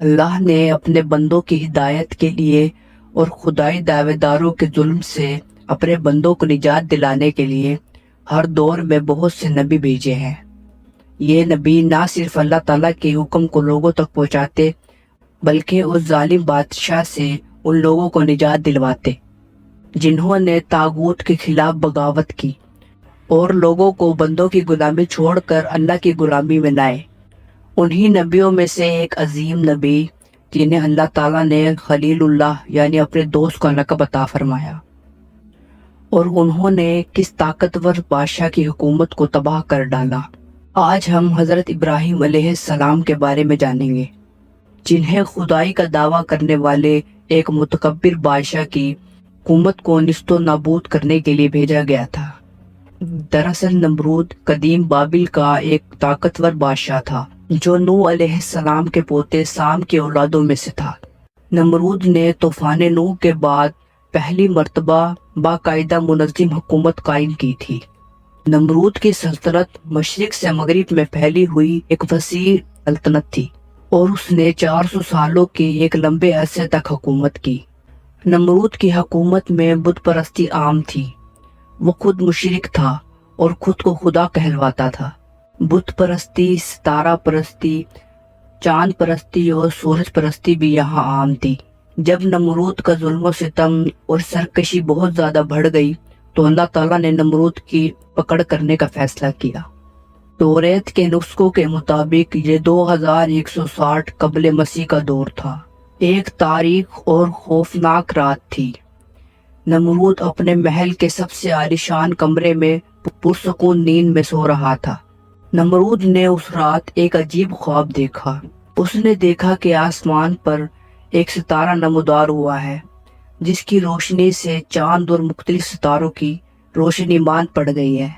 اللہ نے اپنے بندوں کی ہدایت کے لیے اور خدائی دعوے داروں کے ظلم سے اپنے بندوں کو نجات دلانے کے لیے ہر دور میں بہت سے نبی بھیجے ہیں۔ یہ نبی نہ صرف اللہ تعالیٰ کے حکم کو لوگوں تک پہنچاتے بلکہ اس ظالم بادشاہ سے ان لوگوں کو نجات دلواتے جنہوں نے طاغوت کے خلاف بغاوت کی اور لوگوں کو بندوں کی غلامی چھوڑ کر اللہ کی غلامی میں لائے۔ انہی نبیوں میں سے ایک عظیم نبی جنہیں اللہ تعالیٰ نے خلیل اللہ یعنی اپنے دوست کا لقب عطا فرمایا، اور انہوں نے کس طاقتور بادشاہ کی حکومت کو تباہ کر ڈالا۔ آج ہم حضرت ابراہیم علیہ السلام کے بارے میں جانیں گے، جنہیں خدائی کا دعویٰ کرنے والے ایک متکبر بادشاہ کی حکومت کو نیست و نابود کرنے کے لیے بھیجا گیا تھا۔ دراصل نمرود قدیم بابل کا ایک طاقتور بادشاہ تھا جو نوح علیہ السلام کے پوتے سام کی اولادوں میں سے تھا۔ نمرود نے طوفان نوح کے بعد پہلی مرتبہ باقاعدہ منظم حکومت قائم کی تھی۔ نمرود کی سلطنت مشرق سے مغرب میں پھیلی ہوئی ایک وسیع سلطنت تھی اور اس نے 400 سالوں کے ایک لمبے عرصے تک حکومت کی۔ نمرود کی حکومت میں بت پرستی عام تھی۔ وہ خود مشرک تھا اور خود کو خدا کہلواتا تھا۔ بت پرستی، ستارہ پرستی، چاند پرستی اور سورج پرستی بھی یہاں عام تھی۔ جب نمرود کا ظلم و ستم اور سرکشی بہت زیادہ بڑھ گئی تو اللہ تعالیٰ نے نمرود کی پکڑ کرنے کا فیصلہ کیا۔ توریت کے نسخوں کے مطابق یہ 2160 قبل مسیح کا دور تھا۔ ایک تاریک اور خوفناک رات تھی۔ نمرود اپنے محل کے سب سے عالیشان کمرے میں پرسکون نیند میں سو رہا تھا۔ نمرود نے اس رات ایک عجیب خواب دیکھا۔ اس نے دیکھا کہ آسمان پر ایک ستارہ نمودار ہوا ہے جس کی روشنی سے چاند اور مختلف ستاروں کی روشنی مان پڑ گئی ہے۔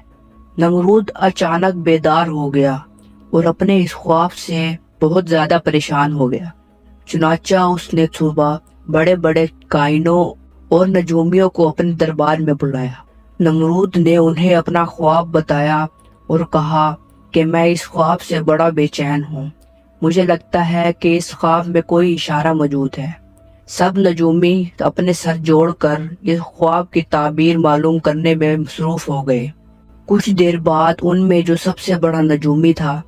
نمرود اچانک بیدار ہو گیا اور اپنے اس خواب سے بہت زیادہ پریشان ہو گیا۔ چنانچہ اس نے صبح بڑے بڑے کائنوں اور نجومیوں کو اپنے دربار میں بلایا۔ نمرود نے انہیں اپنا خواب بتایا اور کہا کہ میں اس خواب سے بڑا بے چین ہوں۔ مجھے لگتا ہے کہ اس خواب میں کوئی اشارہ موجود ہے۔ سب نجومی اپنے سر جوڑ کر اس خواب کی تعبیر معلوم کرنے میں مصروف ہو گئے۔ کچھ دیر بعد ان میں جو سب سے بڑا نجومی تھا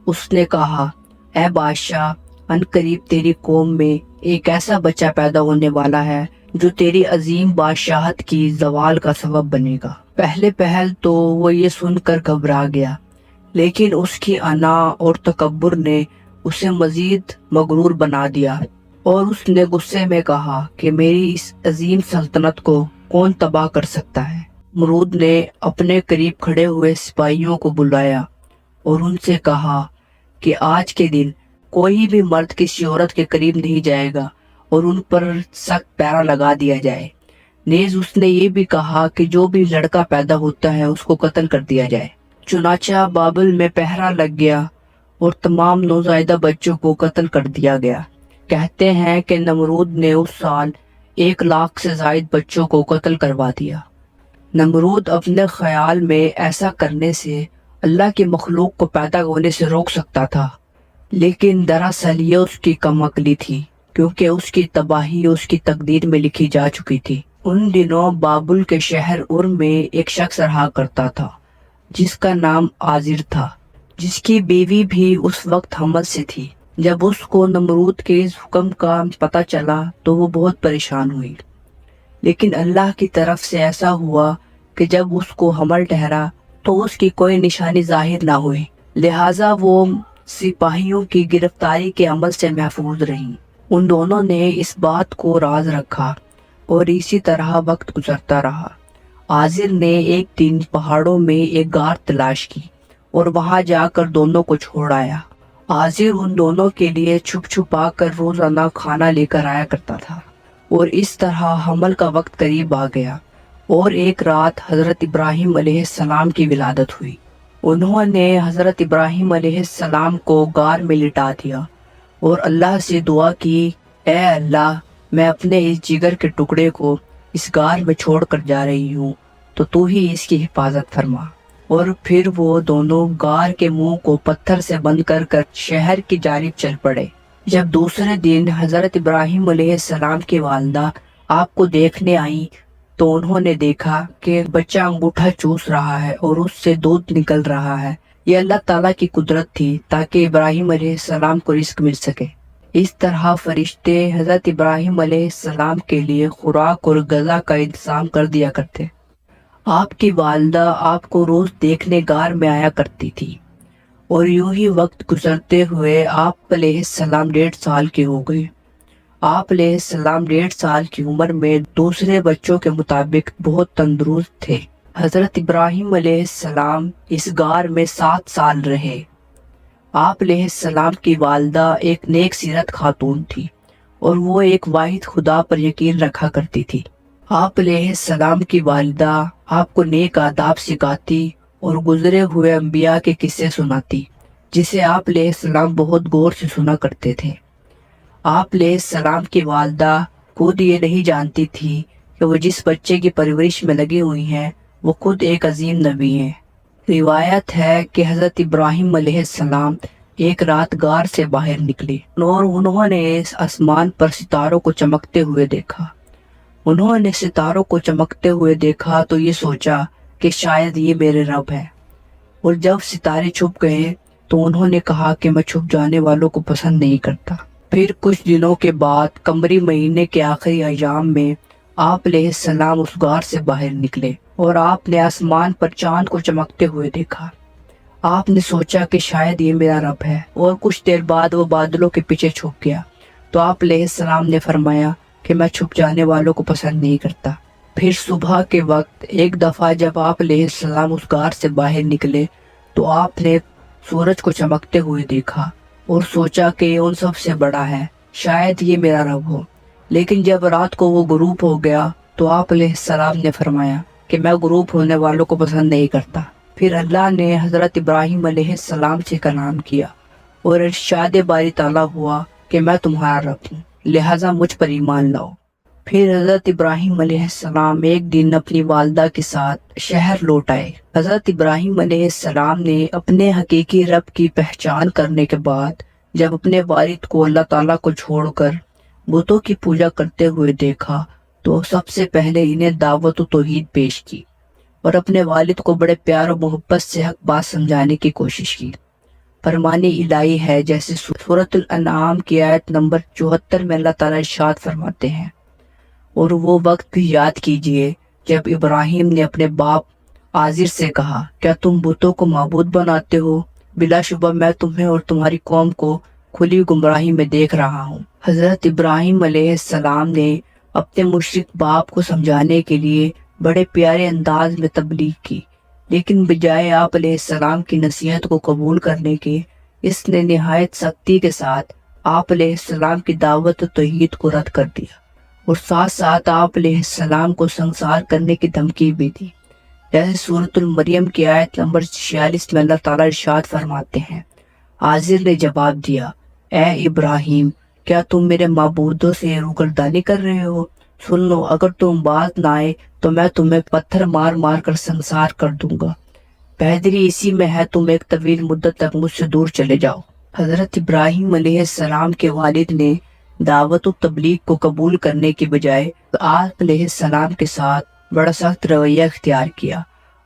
اس نے کہا، اے بادشاہ، عنقریب تیری قوم میں ایک ایسا بچہ پیدا ہونے والا ہے جو تیری عظیم بادشاہت کی زوال کا سبب بنے گا۔ پہلے پہل تو وہ یہ سن کر گھبرا گیا، لیکن اس کی انا اور تکبر نے اسے مزید مغرور بنا دیا اور اس نے غصے میں کہا کہ میری اس عظیم سلطنت کو کون تباہ کر سکتا ہے۔ نمرود نے اپنے قریب کھڑے ہوئے سپاہیوں کو بلایا اور ان سے کہا کہ آج کے دن کوئی بھی مرد کسی عورت کے قریب نہیں جائے گا اور ان پر سخت پیرا لگا دیا جائے۔ نیز اس نے یہ بھی کہا کہ جو بھی لڑکا پیدا ہوتا ہے اس کو قتل کر دیا جائے۔ چنانچہ بابل میں پہرا لگ گیا اور تمام نوزائیدہ بچوں کو قتل کر دیا گیا۔ کہتے ہیں کہ نمرود نے اس سال 1,00,000 سے زائد بچوں کو قتل کروا دیا۔ نمرود اپنے خیال میں ایسا کرنے سے اللہ کی مخلوق کو پیدا ہونے سے روک سکتا تھا، لیکن دراصل یہ اس کی کم عقلی تھی، کیونکہ اس کی تباہی اس کی تقدیر میں لکھی جا چکی تھی۔ ان دنوں بابل کے شہر ار میں ایک شخص رہا کرتا تھا جس کا نام آزر تھا، جس کی بیوی بھی اس وقت حمل سے تھی۔ جب اس کو نمرود کے اس حکم کا پتہ چلا تو وہ بہت پریشان ہوئی، لیکن اللہ کی طرف سے ایسا ہوا کہ جب اس کو حمل ٹھہرا تو اس کی کوئی نشانی ظاہر نہ ہوئی، لہٰذا وہ سپاہیوں کی گرفتاری کے عمل سے محفوظ رہی۔ ان دونوں نے اس بات کو راز رکھا اور اسی طرح وقت گزرتا رہا۔ آزر نے ایک دن پہاڑوں میں ایک غار تلاش کی اور وہاں جا کر دونوں کو چھوڑ آیا۔ آزر ان دونوں کے لیے چھپ چھپا کر روزانہ کھانا لے کر آیا کرتا تھا اور اس طرح حمل کا وقت قریب آ گیا اور ایک رات حضرت ابراہیم علیہ السلام کی ولادت ہوئی۔ انہوں نے حضرت ابراہیم علیہ السلام کو غار میں لٹا دیا اور اللہ سے دعا کی، اے اللہ، میں اپنے اس جگر کے ٹکڑے کو اس غار میں چھوڑ کر جا رہی ہوں، تو تو ہی اس کی حفاظت فرما۔ اور پھر وہ دونوں غار کے منہ کو پتھر سے بند کر کر شہر کی جانب چل پڑے۔ جب دوسرے دن حضرت ابراہیم علیہ السلام کی والدہ آپ کو دیکھنے آئیں تو انہوں نے دیکھا کہ بچہ انگوٹھا چوس رہا ہے اور اس سے دودھ نکل رہا ہے۔ یہ اللہ تعالیٰ کی قدرت تھی تاکہ ابراہیم علیہ السلام کو رزق مل سکے۔ اس طرح فرشتے حضرت ابراہیم علیہ السلام کے لیے خوراک اور غذا کا انتظام کر دیا کرتے۔ آپ کی والدہ آپ کو روز دیکھنے غار میں آیا کرتی تھی اور یوں ہی وقت گزرتے ہوئے آپ علیہ السلام 1.5 سال کے ہو گئے۔ آپ علیہ السلام 1.5 سال کی عمر میں دوسرے بچوں کے مطابق بہت تندرست تھے۔ حضرت ابراہیم علیہ السلام اس غار میں 7 سال رہے۔ آپ علیہ السلام کی والدہ ایک نیک سیرت خاتون تھی اور وہ ایک واحد خدا پر یقین رکھا کرتی تھی۔ آپ علیہ السلام کی والدہ آپ کو نیک آداب سکھاتی اور گزرے ہوئے انبیاء کے قصے سناتی، جسے آپ علیہ السلام بہت غور سے سنا کرتے تھے۔ آپ علیہ السلام کی والدہ خود یہ نہیں جانتی تھی کہ وہ جس بچے کی پرورش میں لگی ہوئی ہیں وہ خود ایک عظیم نبی ہیں۔ روایت ہے کہ حضرت ابراہیم علیہ السلام ایک رات غار سے باہر نکلے اور انہوں نے آسمان پر ستاروں کو چمکتے ہوئے دیکھا۔ انہوں نے ستاروں کو چمکتے ہوئے دیکھا تو یہ سوچا کہ شاید یہ میرے رب ہے، اور جب ستارے چھپ گئے تو انہوں نے کہا کہ میں چھپ جانے والوں کو پسند نہیں کرتا۔ پھر کچھ دنوں کے بعد قمری مہینے کے آخری ایام میں آپ علیہ السلام اس غار سے باہر نکلے اور آپ نے آسمان پر چاند کو چمکتے ہوئے دیکھا۔ آپ نے سوچا کہ شاید یہ میرا رب ہے، اور کچھ دیر بعد وہ بادلوں کے پیچھے چھپ گیا تو آپ علیہ السلام نے فرمایا کہ میں چھپ جانے والوں کو پسند نہیں کرتا۔ پھر صبح کے وقت ایک دفعہ جب آپ علیہ السلام اس غار سے باہر نکلے تو آپ نے سورج کو چمکتے ہوئے دیکھا اور سوچا کہ یہ ان سب سے بڑا ہے، شاید یہ میرا رب ہو۔ لیکن جب رات کو وہ غروب ہو گیا تو آپ علیہ السلام نے فرمایا کہ میں غروب ہونے والوں کو پسند نہیں کرتا۔ پھر اللہ نے حضرت ابراہیم علیہ السلام سے کلام کیا اور ارشاد باری تعالیٰ ہوا کہ میں تمہارا رب ہوں، لہٰذا مجھ پر ایمان لاؤ۔ پھر حضرت ابراہیم علیہ السلام ایک دن اپنی والدہ کے ساتھ شہر لوٹ آئے۔ حضرت ابراہیم علیہ السلام نے اپنے حقیقی رب کی پہچان کرنے کے بعد جب اپنے والد کو اللہ تعالیٰ کو چھوڑ کر بتوں کی پوجا کرتے ہوئے دیکھا تو سب سے پہلے انہیں دعوت و توحید پیش کی اور اپنے والد کو بڑے پیار و محبت سے حق بات سمجھانے کی کوشش کی۔ فرمان الہی ہے جیسے سورۃ الانعام کی آیت نمبر 74 میں اللہ تعالیٰ ارشاد فرماتے ہیں، اور وہ وقت بھی یاد کیجئے جب ابراہیم نے اپنے باپ آزر سے کہا، کیا تم بتوں کو معبود بناتے ہو؟ بلا شبہ میں تمہیں اور تمہاری قوم کو کھلی گمراہی میں دیکھ رہا ہوں۔ حضرت ابراہیم علیہ السلام نے اپنے مشرک باپ کو سمجھانے کے لیے بڑے پیارے انداز میں تبلیغ کی، لیکن بجائے آپ علیہ السلام کی نصیحت کو قبول کرنے کے، اس نے نہایت سختی کے ساتھ آپ علیہ السلام کی دعوت و توحید کو رد کر دیا اور ساتھ ساتھ آپ علیہ السلام کو سنسار کرنے کی دھمکی بھی دی، جیسے سورۃ المریم کی آیت نمبر 46 میں اللہ تعالیٰ ارشاد فرماتے ہیں، آزر نے جواب دیا، اے ابراہیم، کیا تم میرے معبودوں سے روگردانی کر رہے ہو؟ سن لو، اگر تم بات نہ آئے تو میں تمہیں پتھر مار مار کر سنسار کر دوں گا۔ بہتری اسی میں ہے تم ایک طویل مدت تک مجھ سے دور چلے جاؤ۔ حضرت ابراہیم علیہ السلام کے والد نے دعوت و تبلیغ کو قبول کرنے کی بجائے آپ علیہ السلام کے ساتھ بڑا سخت رویہ اختیار کیا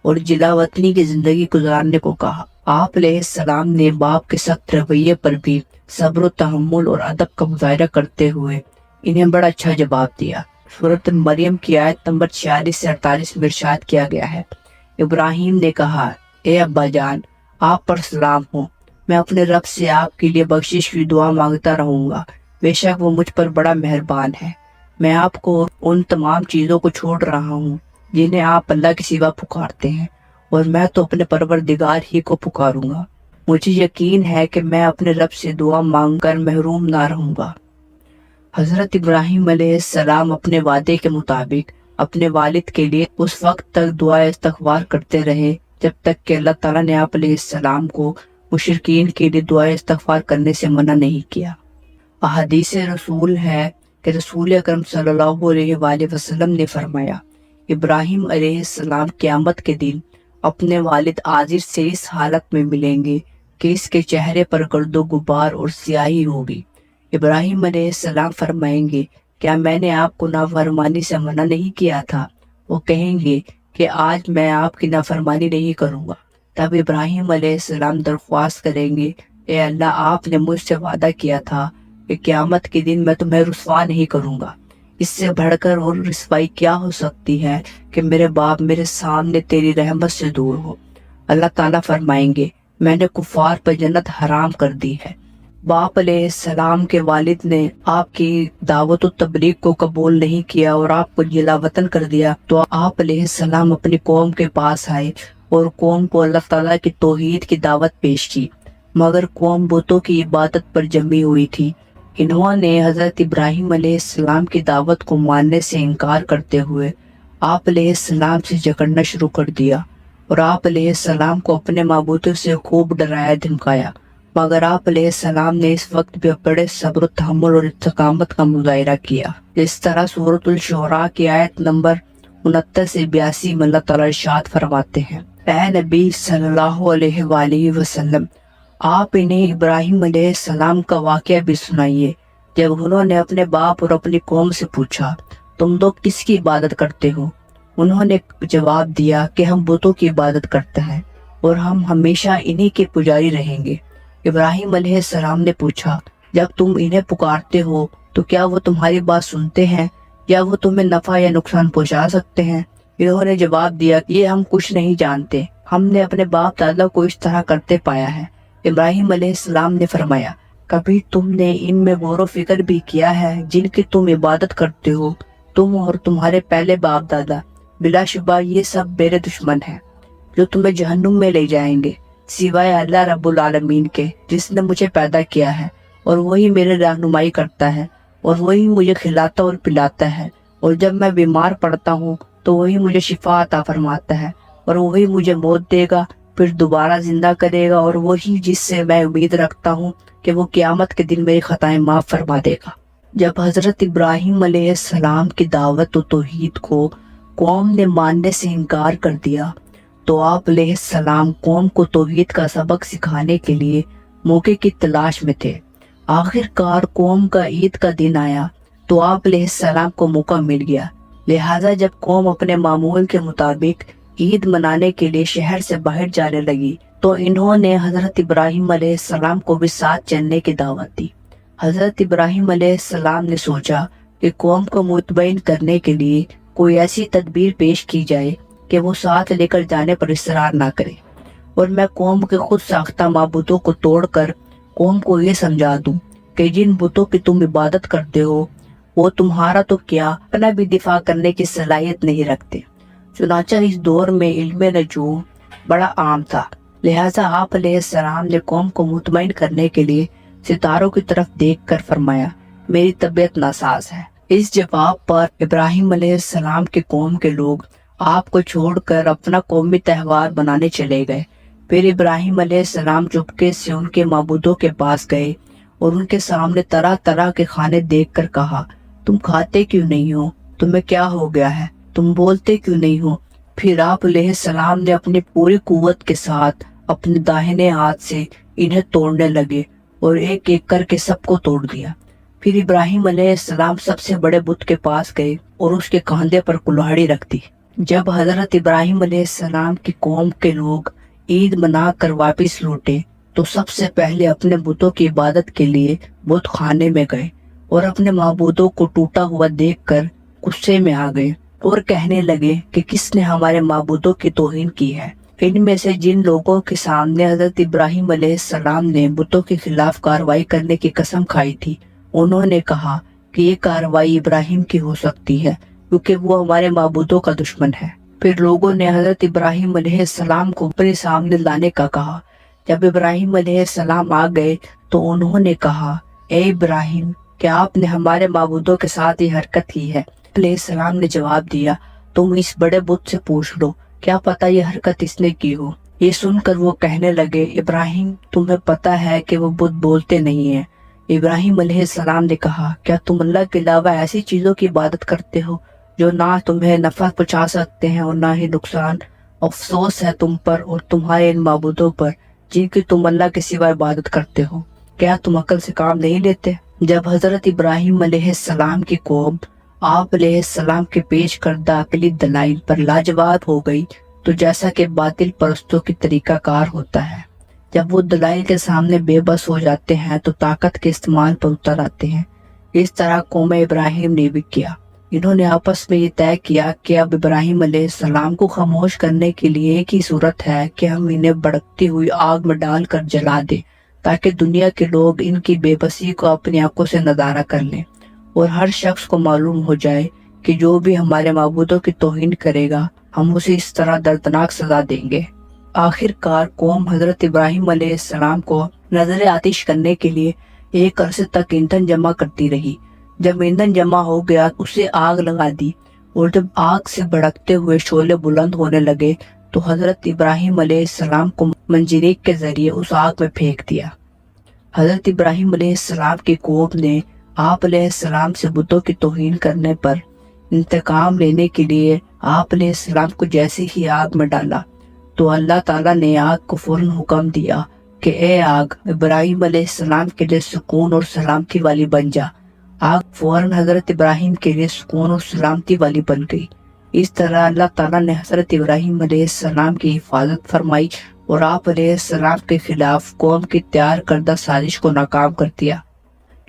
اور جلا وطنی کی زندگی گزارنے کو کہا۔ آپ علیہ السلام نے باپ کے سخت رویے پر بھی صبر و تحمل اور ادب کا مظاہرہ کرتے ہوئے انہیں بڑا اچھا جواب دیا۔ سورۃ مریم کی آیت نمبر 46 سے 48 میں ارشاد کیا گیا ہے، ابراہیم نے کہا، اے ابا جان، آپ پر سلام ہو، میں اپنے رب سے آپ کے لیے بخشش کی دعا مانگتا رہوں گا، بے شک وہ مجھ پر بڑا مہربان ہے۔ میں آپ کو ان تمام چیزوں کو چھوڑ رہا ہوں جنہیں آپ اللہ کے سوا پکارتے ہیں، اور میں تو اپنے پروردگار ہی کو پکاروں گا۔ مجھے یقین ہے کہ میں اپنے رب سے دعا مانگ کر محروم نہ رہوں گا۔ حضرت ابراہیم علیہ السلام اپنے وعدے کے مطابق اپنے والد کے لیے اس وقت تک دعا استغفار کرتے رہے جب تک کہ اللہ تعالیٰ نے آپ علیہ السلام کو مشرکین کے لیے دعا استغفار کرنے سے منع نہیں کیا۔ احادیث رسول ہے کہ رسول اکرم صلی اللہ علیہ وآلہ وسلم نے فرمایا، ابراہیم علیہ السلام قیامت کے دن اپنے والد آزر سے اس حالت میں ملیں گے کہ اس کے چہرے پر گرد و غبار اور سیاہی ہوگی، ابراہیم علیہ السلام فرمائیں گے کیا میں نے آپ کو نافرمانی سے منع نہیں کیا تھا؟ وہ کہیں گے کہ آج میں آپ کی نافرمانی نہیں کروں گا۔ تب ابراہیم علیہ السلام درخواست کریں گے اے اللہ، آپ نے مجھ سے وعدہ کیا تھا کہ قیامت کے دن میں تمہیں رسوا نہیں کروں گا۔ اس سے بڑھ کر اور رسوائی کیا ہو سکتی ہے کہ میرے باپ میرے سامنے تیری رحمت سے دور ہو۔ اللہ تعالیٰ فرمائیں گے میں نے کفار پر جنت حرام کر دی ہے۔ باپ علیہ السلام کے والد نے آپ کی دعوت و تبلیغ کو قبول نہیں کیا اور آپ کو جلا وطن کر دیا، تو آپ علیہ السلام اپنی قوم کے پاس آئے اور قوم کو اللہ تعالیٰ کی توحید کی دعوت پیش کی، مگر قوم بتوں کی عبادت پر جمی ہوئی تھی۔ انہوں نے حضرت ابراہیم علیہ السلام کی دعوت کو ماننے سے انکار کرتے ہوئے آپ علیہ السلام سے جھگڑنا شروع کر دیا اور آپ علیہ السلام کو اپنے معبودوں سے خوب ڈرایا دھمکایا، مگر آپ علیہ السلام نے اس وقت بھی بڑے صبر و تحمل اور استقامت کا مظاہرہ کیا۔ اس طرح سورۃ الشعراء کی آیت نمبر 69 سے 82 میں اللہ تعالیٰ ارشاد فرماتے ہیں، اے نبی صلی اللہ علیہ وآلہ وسلم، آپ انہیں ابراہیم علیہ السلام کا واقعہ بھی سنائیے جب انہوں نے اپنے باپ اور اپنی قوم سے پوچھا تم لوگ کس کی عبادت کرتے ہو؟ انہوں نے جواب دیا کہ ہم بتوں کی عبادت کرتے ہیں اور ہم ہمیشہ انہی کے پجاری رہیں گے۔ ابراہیم علیہ السلام نے پوچھا جب تم انہیں پکارتے ہو تو کیا وہ تمہاری بات سنتے ہیں یا وہ تمہیں نفع یا نقصان پہنچا سکتے ہیں؟ انہوں نے جواب دیا یہ ہم کچھ نہیں جانتے، ہم نے اپنے باپ دادا کو اس طرح کرتے پایا ہے۔ ابراہیم علیہ السلام نے فرمایا کبھی تم نے ان میں غور و فکر بھی کیا ہے جن کی تم عبادت کرتے ہو؟ تم اور تمہارے پہلے باپ دادا، بلا شبہ یہ سب میرے دشمن ہیں جو تمہیں جہنم میں لے جائیں گے، سوائے اللہ رب العالمین کے جس نے مجھے پیدا کیا ہے، اور وہی میرے رہنمائی کرتا ہے، اور وہی مجھے کھلاتا اور پلاتا ہے، اور جب میں بیمار پڑتا ہوں تو وہی مجھے شفا عطا فرماتا ہے، اور وہی مجھے موت دے گا پھر دوبارہ زندہ کرے گا، اور وہی جس سے میں امید رکھتا ہوں کہ وہ قیامت کے دن میری خطائیں معاف فرما دے گا۔ جب حضرت ابراہیم علیہ السلام کی دعوت و توحید کو قوم نے ماننے سے انکار کر دیا تو آپ علیہ السلام قوم کو توحید کا سبق سکھانے کے لیے موقع کی تلاش میں تھے۔ آخر کار قوم کا عید کا دن آیا تو آپ علیہ السلام کو موقع مل گیا، لہٰذا جب قوم اپنے معمول کے مطابق عید منانے کے لیے شہر سے باہر جانے لگی تو انہوں نے حضرت ابراہیم علیہ السلام کو بھی ساتھ چلنے کی دعوت دی۔ حضرت ابراہیم علیہ السلام نے سوچا کہ قوم کو مطمئن کرنے کے لیے کوئی ایسی تدبیر پیش کی جائے کہ وہ ساتھ لے کر جانے پر اصرار نہ کرے، اور میں قوم کے خود ساختہ معبودوں کو توڑ کر قوم کو یہ سمجھا دوں کہ جن بتوں کی تم عبادت کرتے ہو وہ تمہارا تو کیا اپنا بھی دفاع کرنے کی صلاحیت نہیں رکھتے۔ چنانچہ اس دور میں علم نجوم بڑا عام تھا، لہٰذا آپ علیہ السلام نے قوم کو مطمئن کرنے کے لیے ستاروں کی طرف دیکھ کر فرمایا میری طبیعت ناساز ہے۔ اس جواب پر ابراہیم علیہ السلام کے قوم کے لوگ آپ کو چھوڑ کر اپنا قومی تہوار منانے چلے گئے۔ پھر ابراہیم علیہ السلام چپکے سے ان کے معبودوں کے پاس گئے اور ان کے سامنے طرح طرح کے کھانے دیکھ کر کہا تم کھاتے کیوں نہیں ہو؟ تمہیں کیا ہو گیا ہے؟ تم بولتے کیوں نہیں ہو؟ پھر آپ علیہ السلام نے اپنی پوری قوت کے ساتھ اپنے داہنے ہاتھ سے انہیں توڑنے لگے اور ایک ایک کر کے سب کو توڑ دیا۔ پھر ابراہیم علیہ السلام سب سے بڑے بت کے پاس گئے اور اس کے کاندھے پر کلہاڑی رکھ دی۔ جب حضرت ابراہیم علیہ السلام کی قوم کے لوگ عید منا کر واپس لوٹے تو سب سے پہلے اپنے بتوں کی عبادت کے لیے بت خانے میں گئے اور اپنے معبودوں کو ٹوٹا ہوا دیکھ کر غصے میں آ گئے اور کہنے لگے کہ کس نے ہمارے معبودوں کی توہین کی ہے۔ ان میں سے جن لوگوں کے سامنے حضرت ابراہیم علیہ السلام نے بتوں کے خلاف کارروائی کرنے کی قسم کھائی تھی، انہوں نے کہا کہ یہ کارروائی ابراہیم کی ہو سکتی ہے کیونکہ وہ ہمارے معبودوں کا دشمن ہے۔ پھر لوگوں نے حضرت ابراہیم علیہ السلام کو اپنے سامنے لانے کا کہا۔ جب ابراہیم علیہ السلام آ گئے تو انہوں نے کہا اے ابراہیم، کیا آپ نے ہمارے معبودوں کے ساتھ یہ حرکت کی ہے؟ علیہ السلام نے جواب دیا تم اس بڑے بت سے پوچھ لو، کیا پتہ یہ حرکت اس نے کی ہو۔ یہ سن کر وہ کہنے لگے ابراہیم تمہیں پتہ ہے کہ وہ بت بولتے نہیں ہیں۔ ابراہیم علیہ السلام نے کہا کیا تم اللہ کے علاوہ ایسی چیزوں کی عبادت کرتے ہو جو نہ تمہیں نفع پہنچا سکتے ہیں اور نہ ہی نقصان؟ افسوس ہے تم پر اور تمہارے ان معبودوں پر جن کی تم اللہ کے سوا عبادت کرتے ہو، کیا تم عقل سے کام نہیں لیتے؟ جب حضرت ابراہیم علیہ السلام کی قوم آپ علیہ السلام کے پیش کردہ عقلی دلائل پر لاجواب ہو گئی تو جیسا کہ باطل پرستوں کی طریقہ کار ہوتا ہے، جب وہ دلائل کے سامنے بے بس ہو جاتے ہیں تو طاقت کے استعمال پر اتر آتے ہیں۔ اس طرح قوم ابراہیم نے بھی کیا۔ انہوں نے آپس میں یہ طے کیا کہ اب ابراہیم علیہ السلام کو خاموش کرنے کے لیے ایک ہی صورت ہے کہ ہم انہیں بھڑکتی ہوئی آگ میں ڈال کر جلا دیں، تاکہ دنیا کے لوگ ان کی بے بسی کو اپنی آنکھوں سے نظارہ کر لیں اور ہر شخص کو معلوم ہو جائے کہ جو بھی ہمارے معبودوں کی توہین کرے گا ہم اسے اس طرح دردناک سزا دیں گے۔ آخر کار قوم حضرت ابراہیم علیہ السلام کو نظر آتش کرنے کے لیے ایک عرصے تک ایندھن جمع کرتی رہی۔ جب ایندھن جمع ہو گیا اسے آگ لگا دی، اور جب آگ سے بھڑکتے ہوئے شعلے بلند ہونے لگے تو حضرت ابراہیم علیہ السلام کو منجنیق کے ذریعے اس آگ میں پھینک دیا۔ حضرت ابراہیم علیہ السلام کی قوم نے آپ علیہ السلام سے بتوں کی توہین کرنے پر انتقام لینے کے لیے آپ علیہ السلام کو جیسے ہی آگ میں ڈالا تو اللہ تعالیٰ نے آگ کو فوراً حکم دیا کہ اے آگ، ابراہیم علیہ السلام کے لیے سکون اور سلامتی والی بن جا۔ آگ فوراً حضرت ابراہیم کے لیے سکون اور سلامتی والی بن گئی۔ اس طرح اللہ تعالیٰ نے حضرت ابراہیم علیہ السلام کی حفاظت فرمائی اور آپ علیہ السلام کے خلاف قوم کی تیار کردہ سازش کو ناکام کر دیا۔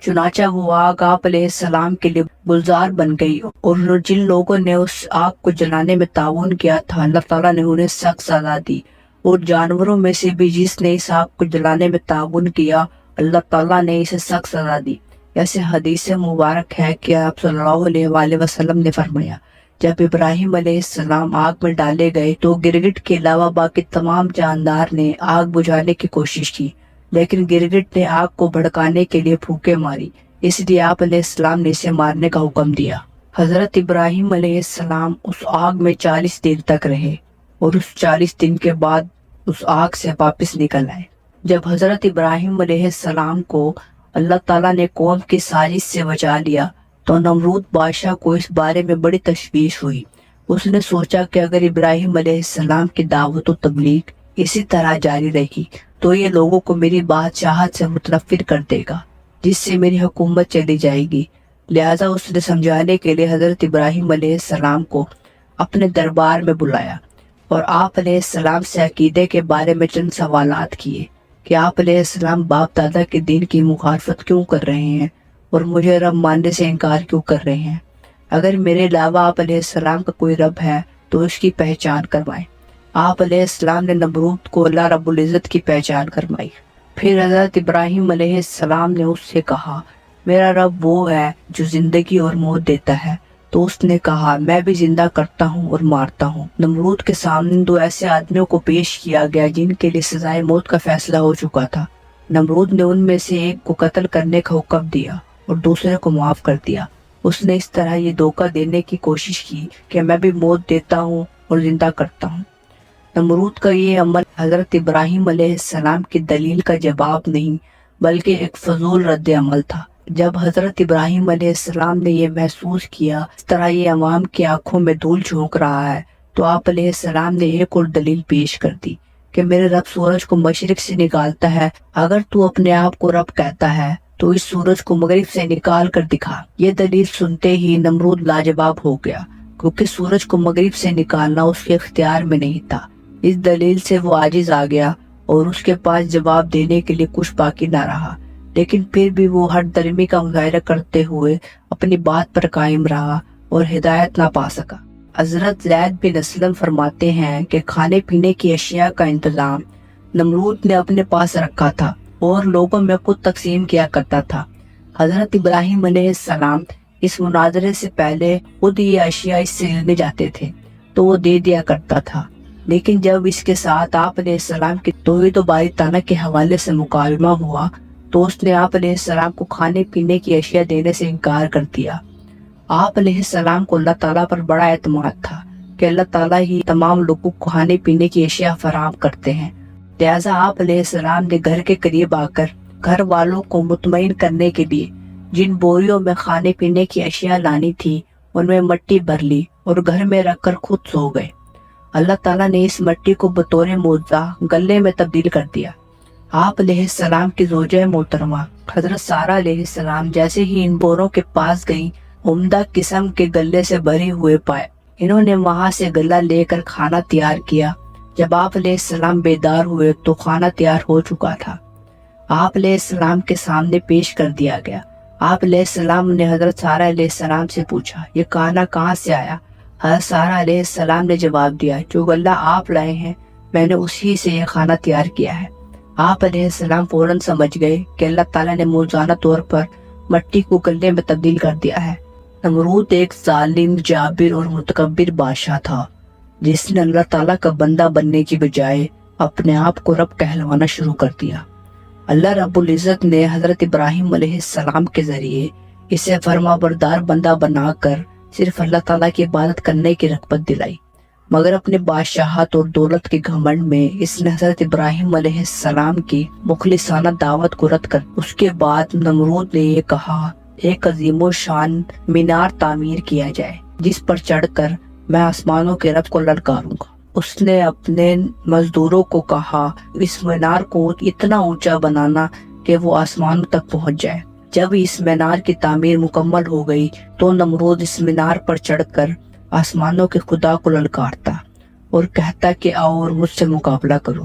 چنانچہ وہ آگ آپ علیہ السلام کے لیے گلزار بن گئی، اور جن لوگوں نے اس آگ کو جلانے میں تعاون کیا تھا اللہ تعالیٰ نے انہیں سخت سزا دی، اور جانوروں میں سے بھی جس نے اس آگ کو جلانے میں تعاون کیا اللہ تعالیٰ نے اسے سخت سزا دی۔ ایسے حدیث مبارک ہے کہ آپ صلی اللہ علیہ وآلہ وسلم نے فرمایا، جب ابراہیم علیہ السلام آگ میں ڈالے گئے تو گرگٹ کے علاوہ باقی تمام جاندار نے آگ بجھانے کی کوشش کی، لیکن گرگٹ نے آگ کو بھڑکانے کے لیے پھونکیں ماری، اس لیے آپ علیہ السلام نے اسے مارنے کا حکم دیا۔ حضرت ابراہیم علیہ السلام اس آگ میں 40 دن تک رہے، اور اس 40 دن کے بعد اس آگ سے واپس نکل آئے۔ جب حضرت ابراہیم علیہ السلام کو اللہ تعالیٰ نے قوم کی سازش سے بچا لیا تو نمرود بادشاہ کو اس بارے میں بڑی تشویش ہوئی۔ اس نے سوچا کہ اگر ابراہیم علیہ السلام کی دعوت و تبلیغ اسی طرح جاری رہی تو یہ لوگوں کو میری بادشاہت سے متنفر کر دے گا، جس سے میری حکومت چلی جائے گی۔ لہٰذا اس نے سمجھانے کے لیے حضرت ابراہیم علیہ السلام کو اپنے دربار میں بلایا اور آپ علیہ السلام سے عقیدے کے بارے میں چند سوالات کیے کہ آپ علیہ السلام باپ دادا کے دین کی مخالفت کیوں کر رہے ہیں اور مجھے رب ماننے سے انکار کیوں کر رہے ہیں؟ اگر میرے علاوہ آپ علیہ السلام کا کوئی رب ہے تو اس کی پہچان کروائیں۔ آپ علیہ السلام نے نمرود کو اللہ رب العزت کی پہچان کروائی۔ پھر حضرت ابراہیم علیہ السلام نے اس سے کہا، میرا رب وہ ہے جو زندگی اور موت دیتا ہے۔ تو اس نے کہا، میں بھی زندہ کرتا ہوں اور مارتا ہوں۔ نمرود کے سامنے دو ایسے آدمیوں کو پیش کیا گیا جن کے لیے سزائے موت کا فیصلہ ہو چکا تھا۔ نمرود نے ان میں سے ایک کو قتل کرنے کا حکم دیا اور دوسرے کو معاف کر دیا۔ اس نے اس طرح یہ دھوکہ دینے کی کوشش کی کہ میں بھی موت دیتا ہوں اور زندہ کرتا ہوں۔ نمرود کا یہ عمل حضرت ابراہیم علیہ السلام کی دلیل کا جواب نہیں بلکہ ایک فضول رد عمل تھا۔ جب حضرت ابراہیم علیہ السلام نے یہ محسوس کیا اس طرح یہ عوام کی آنکھوں میں دھول جھونک رہا ہے تو آپ علیہ السلام نے ایک اور دلیل پیش کر دی کہ میرے رب سورج کو مشرق سے نکالتا ہے، اگر تو اپنے آپ کو رب کہتا ہے تو اس سورج کو مغرب سے نکال کر دکھا۔ یہ دلیل سنتے ہی نمرود لاجواب ہو گیا، کیونکہ سورج کو مغرب سے نکالنا اس کے اختیار میں نہیں تھا۔ اس دلیل سے وہ عاجز آ گیا اور اس کے پاس جواب دینے کے لیے کچھ باقی نہ رہا، لیکن پھر بھی وہ ہر درمی کا مظاہرہ کرتے ہوئے اپنی بات پر قائم رہا اور ہدایت نہ پا سکا۔ حضرت زید بن اسلم فرماتے ہیں کہ کھانے پینے کی اشیاء کا انتظام نمرود نے اپنے پاس رکھا تھا اور لوگوں میں خود تقسیم کیا کرتا تھا۔ حضرت ابراہیم علیہ السلام اس مناظرے سے پہلے خود یہ اشیاء اس سے لینے جاتے تھے تو وہ دے دیا کرتا تھا، لیکن جب اس کے ساتھ آپ علیہ السلام کی توحید و باری تعالیٰ کے حوالے سے مکالمہ ہوا تو اس نے آپ علیہ السلام کو کھانے پینے کی اشیاء دینے سے انکار کر دیا۔ آپ علیہ السلام کو اللہ تعالیٰ پر بڑا اعتماد تھا کہ اللہ تعالیٰ ہی تمام لوگوں کو کھانے پینے کی اشیاء فراہم کرتے ہیں، لہٰذا آپ علیہ السلام نے گھر کے قریب آ کر گھر والوں کو مطمئن کرنے کے لیے جن بوریوں میں کھانے پینے کی اشیاء لانی تھی ان میں مٹی بھر لی اور گھر میں رکھ کر خود سو گئے۔ اللہ تعالیٰ نے اس مٹی کو بطور معجزہ گلے میں تبدیل کر دیا۔ آپ علیہ السلام کی زوجہ محترمہ حضرت سارہ علیہ السلام جیسے ہی ان بوروں کے پاس گئیں، عمدہ قسم کے غلے سے بھری ہوئے پائے۔ انہوں نے وہاں سے غلہ لے کر کھانا تیار کیا۔ جب آپ علیہ السلام بیدار ہوئے تو کھانا تیار ہو چکا تھا۔ آپ علیہ السلام کے سامنے پیش کر دیا گیا۔ آپ علیہ السلام نے حضرت سارہ علیہ السلام سے پوچھا، یہ کھانا کہاں سے آیا؟ حضرت سارہ علیہ السلام نے جواب دیا، جو غلہ آپ لائے ہیں میں نے اسی سے یہ کھانا تیار کیا ہے۔ آپ علیہ السلام فوراً سمجھ گئے کہ اللہ تعالیٰ نے موزانہ طور پر مٹی کو غلے میں تبدیل کر دیا ہے۔ نمرود ایک ظالم، جابر اور متکبر بادشاہ تھا، جس نے اللہ تعالیٰ کا بندہ بننے کی بجائے اپنے آپ کو رب کہلوانا شروع کر دیا۔ اللہ رب العزت نے حضرت ابراہیم علیہ السلام کے ذریعے اسے فرما بردار بندہ بنا کر صرف اللہ تعالیٰ کی عبادت کرنے کی رغبت دلائی، مگر اپنے بادشاہت اور دولت کے گھمنڈ میں اس نے حضرت ابراہیم علیہ السلام کی مخلصانہ دعوت کو رد کر اس کے بعد نمرود نے یہ کہا، ایک عظیم و شان مینار تعمیر کیا جائے جس پر چڑھ کر میں آسمانوں کے رب کو للکاروں گا۔ اس نے اپنے مزدوروں کو کہا، اس مینار کو اتنا اونچا بنانا کہ وہ آسمانوں تک پہنچ جائے۔ جب اس مینار کی تعمیر مکمل ہو گئی تو نمرود اس مینار پر چڑھ کر آسمانوں کے خدا کو للکارتا اور کہتا کہ آؤ اور مجھ سے مقابلہ کرو،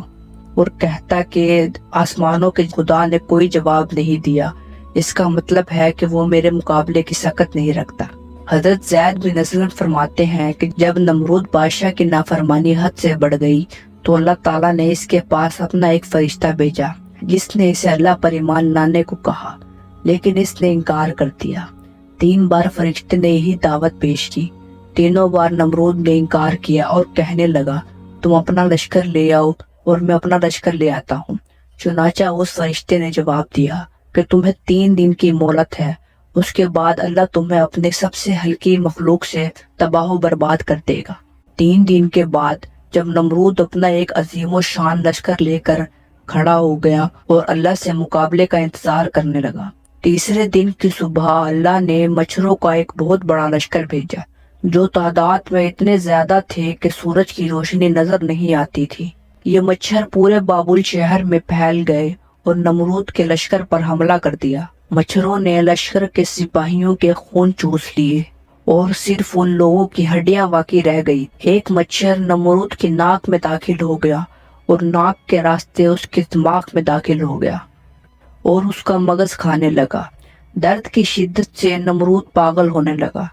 اور کہتا کہ آسمانوں کے خدا نے کوئی جواب نہیں دیا، اس کا مطلب ہے کہ وہ میرے مقابلے کی سکت نہیں رکھتا۔ حضرت زید بن اسلم فرماتے ہیں کہ جب نمرود بادشاہ کی نافرمانی حد سے بڑھ گئی تو اللہ تعالیٰ نے اس کے پاس اپنا ایک فرشتہ بھیجا جس نے اسے اللہ پر ایمان لانے کو کہا، لیکن اس نے انکار کر دیا۔ 3 بار فرشتے نے یہی دعوت پیش کی، تینوں بار نمرود نے انکار کیا اور کہنے لگا، تم اپنا لشکر لے آؤ اور میں اپنا لشکر لے آتا ہوں۔ چنانچہ اس فرشتے نے جواب دیا کہ تمہیں 3 دن کی مہلت ہے، اس کے بعد اللہ تمہیں اپنے سب سے ہلکی مخلوق سے تباہ و برباد کر دے گا۔ 3 دن کے بعد جب نمرود اپنا ایک عظیم و شان لشکر لے کر کھڑا ہو گیا اور اللہ سے مقابلے کا انتظار کرنے لگا، تیسرے دن کی صبح اللہ نے مچھروں کا ایک بہت بڑا لشکر بھیجا جو تعداد میں اتنے زیادہ تھے کہ سورج کی روشنی نظر نہیں آتی تھی۔ یہ مچھر پورے بابل شہر میں پھیل گئے اور نمرود کے لشکر پر حملہ کر دیا۔ مچھروں نے لشکر کے سپاہیوں کے خون چوس لیے اور صرف ان لوگوں کی ہڈیاں باقی رہ گئی۔ ایک مچھر نمرود کی ناک میں داخل ہو گیا اور ناک کے راستے اس کے دماغ میں داخل ہو گیا اور اس کا مغز کھانے لگا۔ درد کی شدت سے نمرود پاگل ہونے لگا۔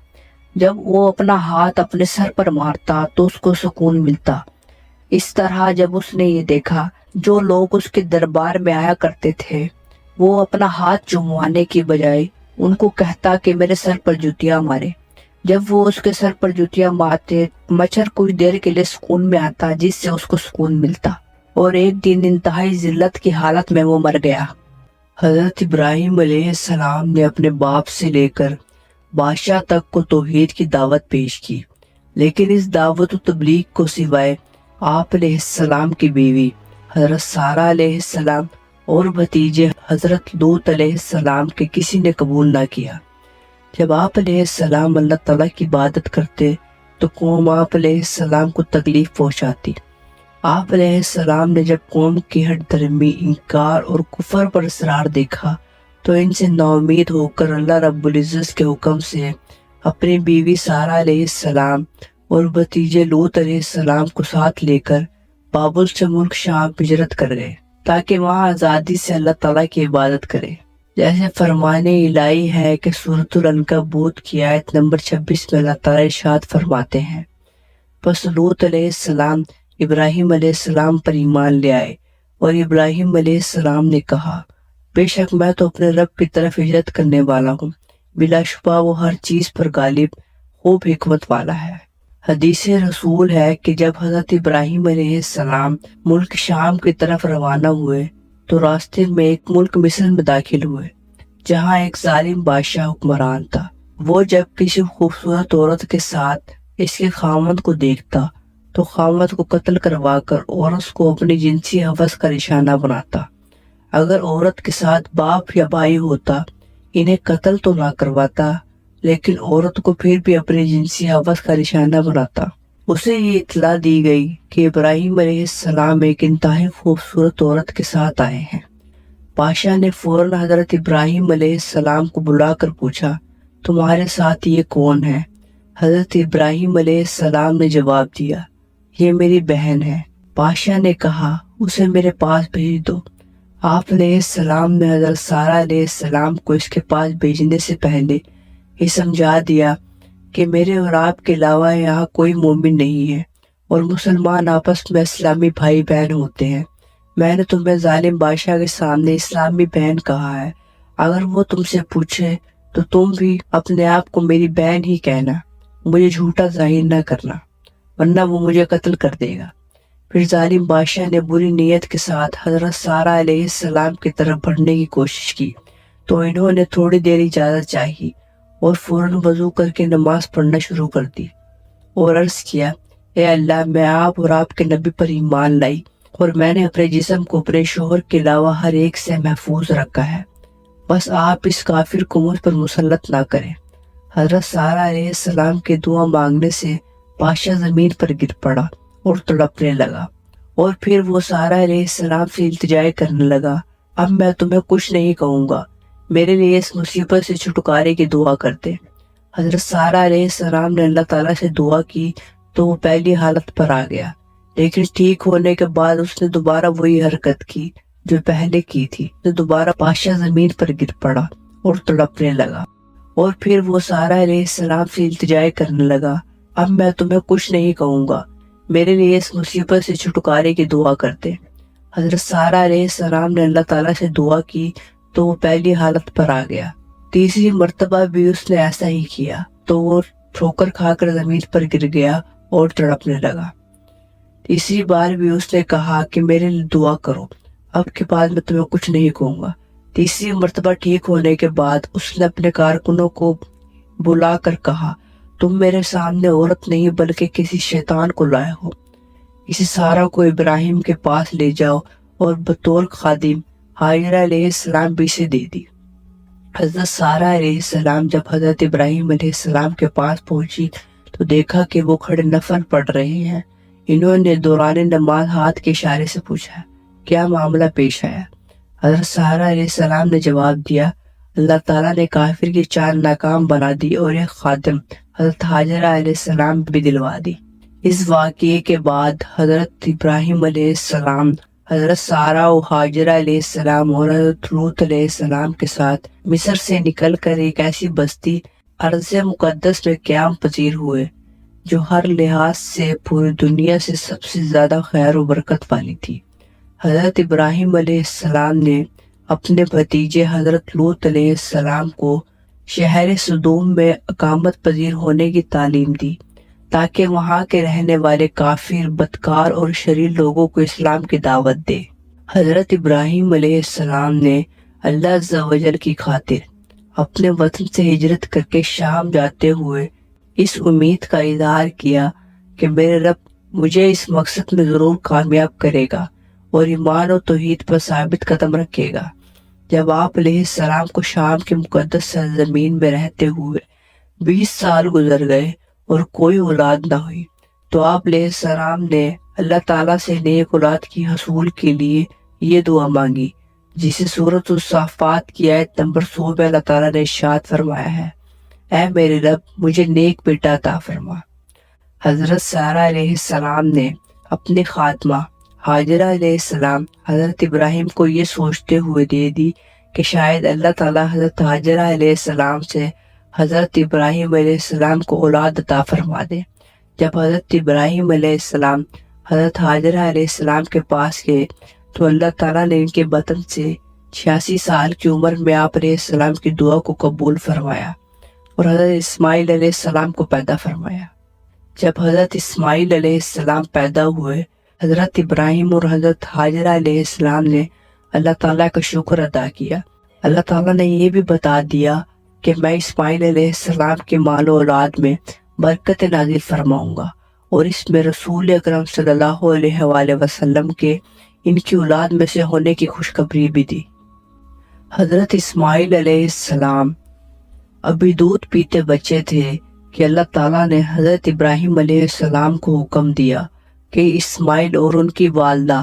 جب وہ اپنا ہاتھ اپنے سر پر مارتا تو اس کو سکون ملتا۔ اس طرح جب اس نے یہ دیکھا، جو لوگ اس کے دربار میں آیا کرتے تھے وہ اپنا ہاتھ چوموانے کی بجائے ان کو کہتا کہ میرے سر پر جوتیاں مارے۔ جب وہ اس کے سر پر جوتیاں مارتے، مچھر کچھ دیر کے لیے سکون میں آتا جس سے اس کو سکون ملتا، اور ایک دن انتہائی ذلت کی حالت میں وہ مر گیا۔ حضرت ابراہیم علیہ السلام نے اپنے باپ سے لے کر بادشاہ تک کو توحید کی دعوت پیش کی، لیکن اس دعوت و تبلیغ کو سوائے آپ علیہ السلام کی بیوی حضرت سارہ علیہ السلام اور بھتیجے حضرت لوط علیہ السلام کے کسی نے قبول نہ کیا۔ جب آپ علیہ السلام اللہ تعالیٰ کی عبادت کرتے تو قوم آپ علیہ السلام کو تکلیف پہنچاتی۔ آپ علیہ السلام نے جب قوم کی ہٹ دھرمی، انکار اور کفر پر اصرار دیکھا تو ان سے نا امید ہو کر اللہ رب العزت کے حکم سے اپنی بیوی سارہ علیہ السلام اور بھتیجے لوط علیہ السلام کو ساتھ لے کر بابل سے ملک شام ہجرت کر گئے تاکہ وہاں آزادی سے اللہ تعالیٰ کی عبادت کرے، جیسے فرمان الہی ہے کہ سورۃ العنکبوت کی آیت نمبر 26 میں اللہ تعالیٰ ارشاد فرماتے ہیں، پس لوط علیہ السلام ابراہیم علیہ السلام پر ایمان لے آئے، اور ابراہیم علیہ السلام نے کہا، بے شک میں تو اپنے رب کی طرف ہجرت کرنے والا ہوں، بلا شبہ وہ ہر چیز پر غالب، خوب حکمت والا ہے۔ حدیث رسول ہے کہ جب حضرت ابراہیم علیہ السلام ملک شام کی طرف روانہ ہوئے تو راستے میں ایک ملک مصر میں داخل ہوئے جہاں ایک ظالم بادشاہ حکمران تھا۔ وہ جب کسی خوبصورت عورت کے ساتھ اس کے خاوند کو دیکھتا تو خاوند کو قتل کروا کر عورت کو اپنی جنسی ہوس کا نشانہ بناتا۔ اگر عورت کے ساتھ باپ یا بھائی ہوتا انہیں قتل تو نہ کرواتا، لیکن عورت کو پھر بھی اپنی جنسی ہوس کا نشانہ بناتا۔ اسے یہ اطلاع دی گئی کہ ابراہیم علیہ السلام ایک انتہائی خوبصورت عورت کے ساتھ آئے ہیں۔ بادشاہ نے فوراً حضرت ابراہیم علیہ السلام کو بلا کر پوچھا تمہارے ساتھ یہ کون ہے؟ حضرت ابراہیم علیہ السلام نے جواب دیا یہ میری بہن ہے۔ بادشاہ نے کہا اسے میرے پاس بھیج دو۔ آپ علیہ السلام نے حضرت سارہ علیہ السلام کو اس کے پاس بھیجنے سے پہلے یہ سمجھا دیا کہ میرے اور آپ کے علاوہ یہاں کوئی مومن نہیں ہے اور مسلمان آپس میں اسلامی بھائی بہن ہوتے ہیں۔ میں نے تمہیں ظالم بادشاہ کے سامنے اسلامی بہن کہا ہے، اگر وہ تم سے پوچھے تو تم بھی اپنے آپ کو میری بہن ہی کہنا، مجھے جھوٹا ظاہر نہ کرنا ورنہ وہ مجھے قتل کر دے گا۔ پھر ظالم بادشاہ نے بری نیت کے ساتھ حضرت سارہ علیہ السلام کی طرف بڑھنے کی کوشش کی تو انہوں نے تھوڑی دیر اجازت چاہی اور فوراً وضو کر کے نماز پڑھنا شروع کر دی اور عرض کیا اے اللہ، میں آپ اور آپ کے نبی پر ایمان لائی اور میں نے اپنے جسم کو اپنے شوہر کے علاوہ ہر ایک سے محفوظ رکھا ہے، بس آپ اس کافر کو مجھ پر مسلط نہ کریں۔ حضرت سارہ علیہ السلام کے دعا مانگنے سے بادشاہ زمین پر گر پڑا اور تڑپنے لگا، اور پھر وہ سارہ علیہ السلام سے التجائے کرنے لگا اب میں تمہیں کچھ نہیں کہوں گا، میرے لیے اس مصیبت سے چھٹکارے کی دعا کرتے۔ حضرت سارہ علیہ السلام نے اللہ تعالیٰ سے دعا کی تو وہ پہلی حالت پر آ گیا، لیکن ٹھیک ہونے کے بعد اس نے دوبارہ وہی حرکت کی جو پہلے کی تھی۔ دوبارہ بادشاہ زمین پر گر پڑا اور تڑپنے لگا، اور پھر وہ سارہ علیہ السلام سے التجائے کرنے لگا اب میں تمہیں کچھ نہیں کہوں گا، میرے لیے اس مصیبت سے چھٹکارے کی دعا کرتے۔ حضرت سارہ علیہ السلام نے اللہ تعالیٰ سے دعا کی تو وہ پہلی حالت پر آ گیا۔ تیسری مرتبہ بھی اس نے ایسا ہی کیا تو وہ ٹھوکر کھا کر زمین پر گر گیا اور تڑپنے لگا۔ تیسری بار بھی اس نے کہا کہ میرے لیے دعا کرو، اب کے بعد میں تمہیں کچھ نہیں کہوں گا۔ تیسری مرتبہ ٹھیک ہونے کے بعد اس نے اپنے کارکنوں کو بلا کر کہا تم میرے سامنے عورت نہیں بلکہ کسی شیطان کو لائے ہو، اسی سارہ کو ابراہیم کے پاس لے جاؤ اور بطور خادم ہاجرہ علیہ السلام بھی اسے دے دی۔ حضرت سارہ علیہ السلام جب حضرت ابراہیم علیہ السلام کے پاس پہنچی تو دیکھا کہ وہ کھڑے نفل پڑھ رہے ہیں۔ انہوں نے دوران نماز ہاتھ کے اشارے سے پوچھا کیا معاملہ پیش آیا؟ حضرت سارہ علیہ السلام نے جواب دیا اللہ تعالیٰ نے کافر کی چاند ناکام بنا دی اور ایک خادم حضرت ہاجرہ علیہ السلام بھی دلوا دی۔ اس واقعے کے بعد حضرت ابراہیم علیہ السلام حضرت سارہ و حاجرہ علیہ السلام اور حضرت لوط علیہ السلام کے ساتھ مصر سے نکل کر ایک ایسی بستی ارض مقدس میں قیام پذیر ہوئے جو ہر لحاظ سے پوری دنیا سے سب سے زیادہ خیر و برکت والی تھی۔ حضرت ابراہیم علیہ السلام نے اپنے بھتیجے حضرت لوط علیہ السلام کو شہر سدوم میں اقامت پذیر ہونے کی تعلیم دی تاکہ وہاں کے رہنے والے کافر، بدکار اور شریر لوگوں کو اسلام کی دعوت دے۔ حضرت ابراہیم علیہ السلام نے اللہ عز و جل کی خاطر اپنے وطن سے ہجرت کر کے شام جاتے ہوئے اس امید کا اظہار کیا کہ میرے رب مجھے اس مقصد میں ضرور کامیاب کرے گا اور ایمان و توحید پر ثابت قدم رکھے گا۔ جب آپ علیہ السلام کو شام کے مقدس سرزمین میں رہتے ہوئے 20 سال گزر گئے اور کوئی اولاد نہ ہوئی تو آپ علیہ السلام نے اللہ تعالیٰ سے نیک اولاد کی حصول کے لیے یہ دعا مانگی جسے سورۃ الصافات کی آیت نمبر 100 میں اللہ تعالیٰ نے ارشاد فرمایا ہے اے میرے رب مجھے نیک بیٹا عطا فرما۔ حضرت سارہ علیہ السلام نے اپنی خاتمہ ہاجرہ علیہ السلام حضرت ابراہیم کو یہ سوچتے ہوئے دے دی کہ شاید اللہ تعالیٰ حضرت ہاجرہ علیہ السلام سے حضرت ابراہیم علیہ السلام کو اولاد عطا فرما دے۔ جب حضرت ابراہیم علیہ السلام حضرت ہاجرہ علیہ السلام کے پاس گئے تو اللہ تعالیٰ نے ان کے بطن سے 86 سال کی عمر میں آپ علیہ السلام کی دعا کو قبول فرمایا اور حضرت اسماعیل علیہ السلام کو پیدا فرمایا۔ جب حضرت اسماعیل علیہ السلام پیدا ہوئے حضرت ابراہیم اور حضرت ہاجرہ علیہ السلام نے اللہ تعالیٰ کا شکر ادا کیا۔ اللہ تعالیٰ نے یہ بھی بتا دیا کہ میں اسماعیل علیہ السلام کے مال و اولاد میں برکت نازل فرماؤں گا اور اس میں رسول اکرم صلی اللہ علیہ وآلہ وسلم کے ان کی اولاد میں سے ہونے کی خوشخبری بھی دی۔ حضرت اسماعیل علیہ السلام ابھی دودھ پیتے بچے تھے کہ اللہ تعالیٰ نے حضرت ابراہیم علیہ السلام کو حکم دیا کہ اسماعیل اور ان کی والدہ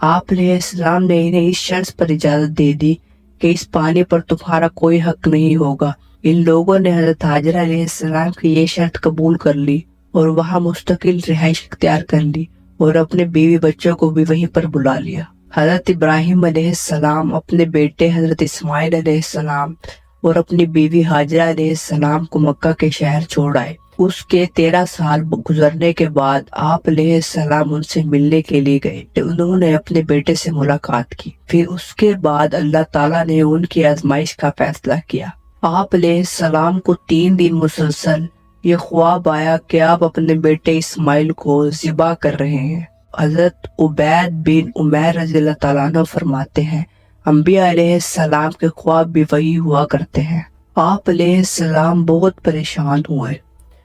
آپ علیہ السلام نے انہیں اس شرط پر اجازت دے دی کہ اس پانی پر تمہارا کوئی حق نہیں ہوگا۔ ان لوگوں نے حضرت ہاجرہ علیہ السلام کی یہ شرط قبول کر لی اور وہاں مستقل رہائش اختیار کر لی اور اپنے بیوی بچوں کو بھی وہیں پر بلا لیا۔ حضرت ابراہیم علیہ السلام اپنے بیٹے حضرت اسماعیل علیہ السلام اور اپنی بیوی ہاجرہ علیہ السلام کو مکہ کے شہر چھوڑ آئے۔ اس کے 13 سال گزرنے کے بعد آپ علیہ السلام ان سے ملنے کے لیے گئے۔ انہوں نے اپنے بیٹے سے ملاقات کی۔ پھر اس کے بعد اللہ تعالیٰ نے ان کی آزمائش کا فیصلہ کیا۔ آپ علیہ السلام کو 3 دن مسلسل یہ خواب آیا کہ آپ اپنے بیٹے اسماعیل کو ذبح کر رہے ہیں۔ حضرت عبید بن عمیر رضی اللہ تعالیٰ عنہ فرماتے ہیں انبیاء علیہ السلام کے خواب بھی وہی ہوا کرتے ہیں۔ آپ علیہ السلام بہت پریشان ہوئے۔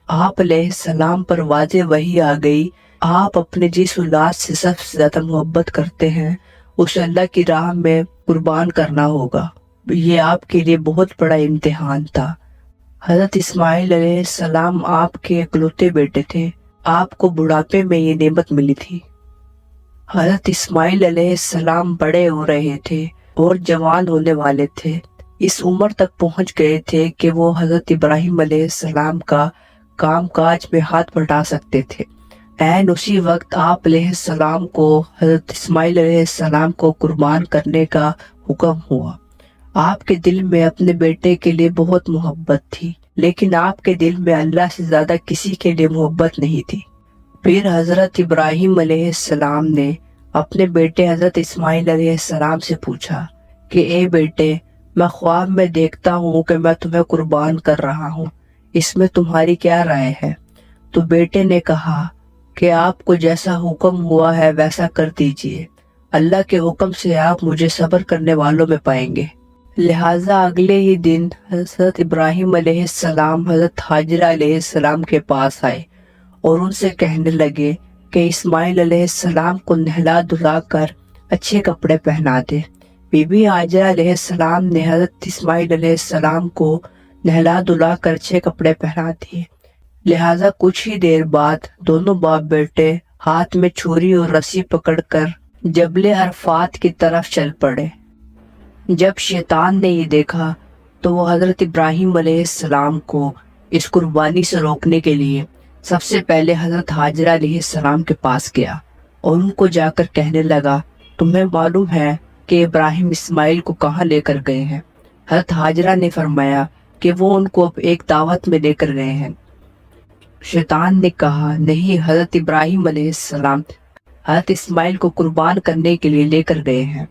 آپ علیہ السلام پر واضح وحی آ گئی، آپ اپنے جس اولاد سے سب سے زیادہ محبت کرتے ہیں اسے اللہ کی راہ میں قربان کرنا ہوگا۔ یہ آپ کے لیے بہت بڑا امتحان تھا۔ حضرت اسماعیل علیہ السلام آپ کے اکلوتے بیٹے تھے۔ آپ کو بڑھاپے میں یہ نعمت ملی تھی۔ حضرت اسماعیل علیہ السلام بڑے ہو رہے تھے اور جوان ہونے والے تھے۔ اس عمر تک پہنچ گئے تھے کہ وہ حضرت ابراہیم علیہ السلام کا کام کاج میں ہاتھ بٹا سکتے تھے۔ عین اسی وقت آپ علیہ السلام کو حضرت اسماعیل علیہ السلام کو قربان کرنے کا حکم ہوا۔ آپ کے دل میں اپنے بیٹے کے لیے بہت محبت تھی، لیکن آپ کے دل میں اللہ سے زیادہ کسی کے لیے محبت نہیں تھی۔ پھر حضرت ابراہیم علیہ السلام نے اپنے بیٹے حضرت اسماعیل علیہ السلام سے پوچھا کہ اے بیٹے، میں خواب میں دیکھتا ہوں کہ میں تمہیں قربان کر رہا ہوں، اس میں تمہاری کیا رائے ہے؟ تو بیٹے نے کہا کہ آپ کو جیسا حکم ہوا ہے ویسا کر دیجئے، اللہ کے حکم سے آپ مجھے صبر کرنے والوں میں پائیں گے۔ لہٰذا اگلے ہی دن حضرت ابراہیم علیہ السلام حضرت ہاجرہ علیہ السلام کے پاس آئے اور ان سے کہنے لگے کہ اسماعیل علیہ السلام کو نہلا دھلا کر اچھے کپڑے پہنا دے۔ بی بی ہاجرہ علیہ السلام نے حضرت اسماعیل علیہ السلام کو نہلا دھلا کر اچھے کپڑے پہنا دیے۔ لہٰذا کچھ ہی دیر بعد دونوں باپ بیٹے ہاتھ میں چھری اور رسی پکڑ کر جبل عرفات کی طرف چل پڑے۔ جب شیطان نے یہ دیکھا تو وہ حضرت ابراہیم علیہ السلام کو اس قربانی سے روکنے کے لیے سب سے پہلے حضرت ہاجرہ علیہ السلام کے پاس گیا اور ان کو جا کر کہنے لگا تمہیں معلوم ہے کہ ابراہیم اسماعیل کو کہاں لے کر گئے ہیں؟ حضرت ہاجرہ نے فرمایا کہ وہ ان کو ایک دعوت میں لے کر گئے ہیں۔ شیطان نے کہا نہیں، حضرت ابراہیم علیہ السلام حضرت اسماعیل کو قربان کرنے کے لیے لے کر گئے ہیں۔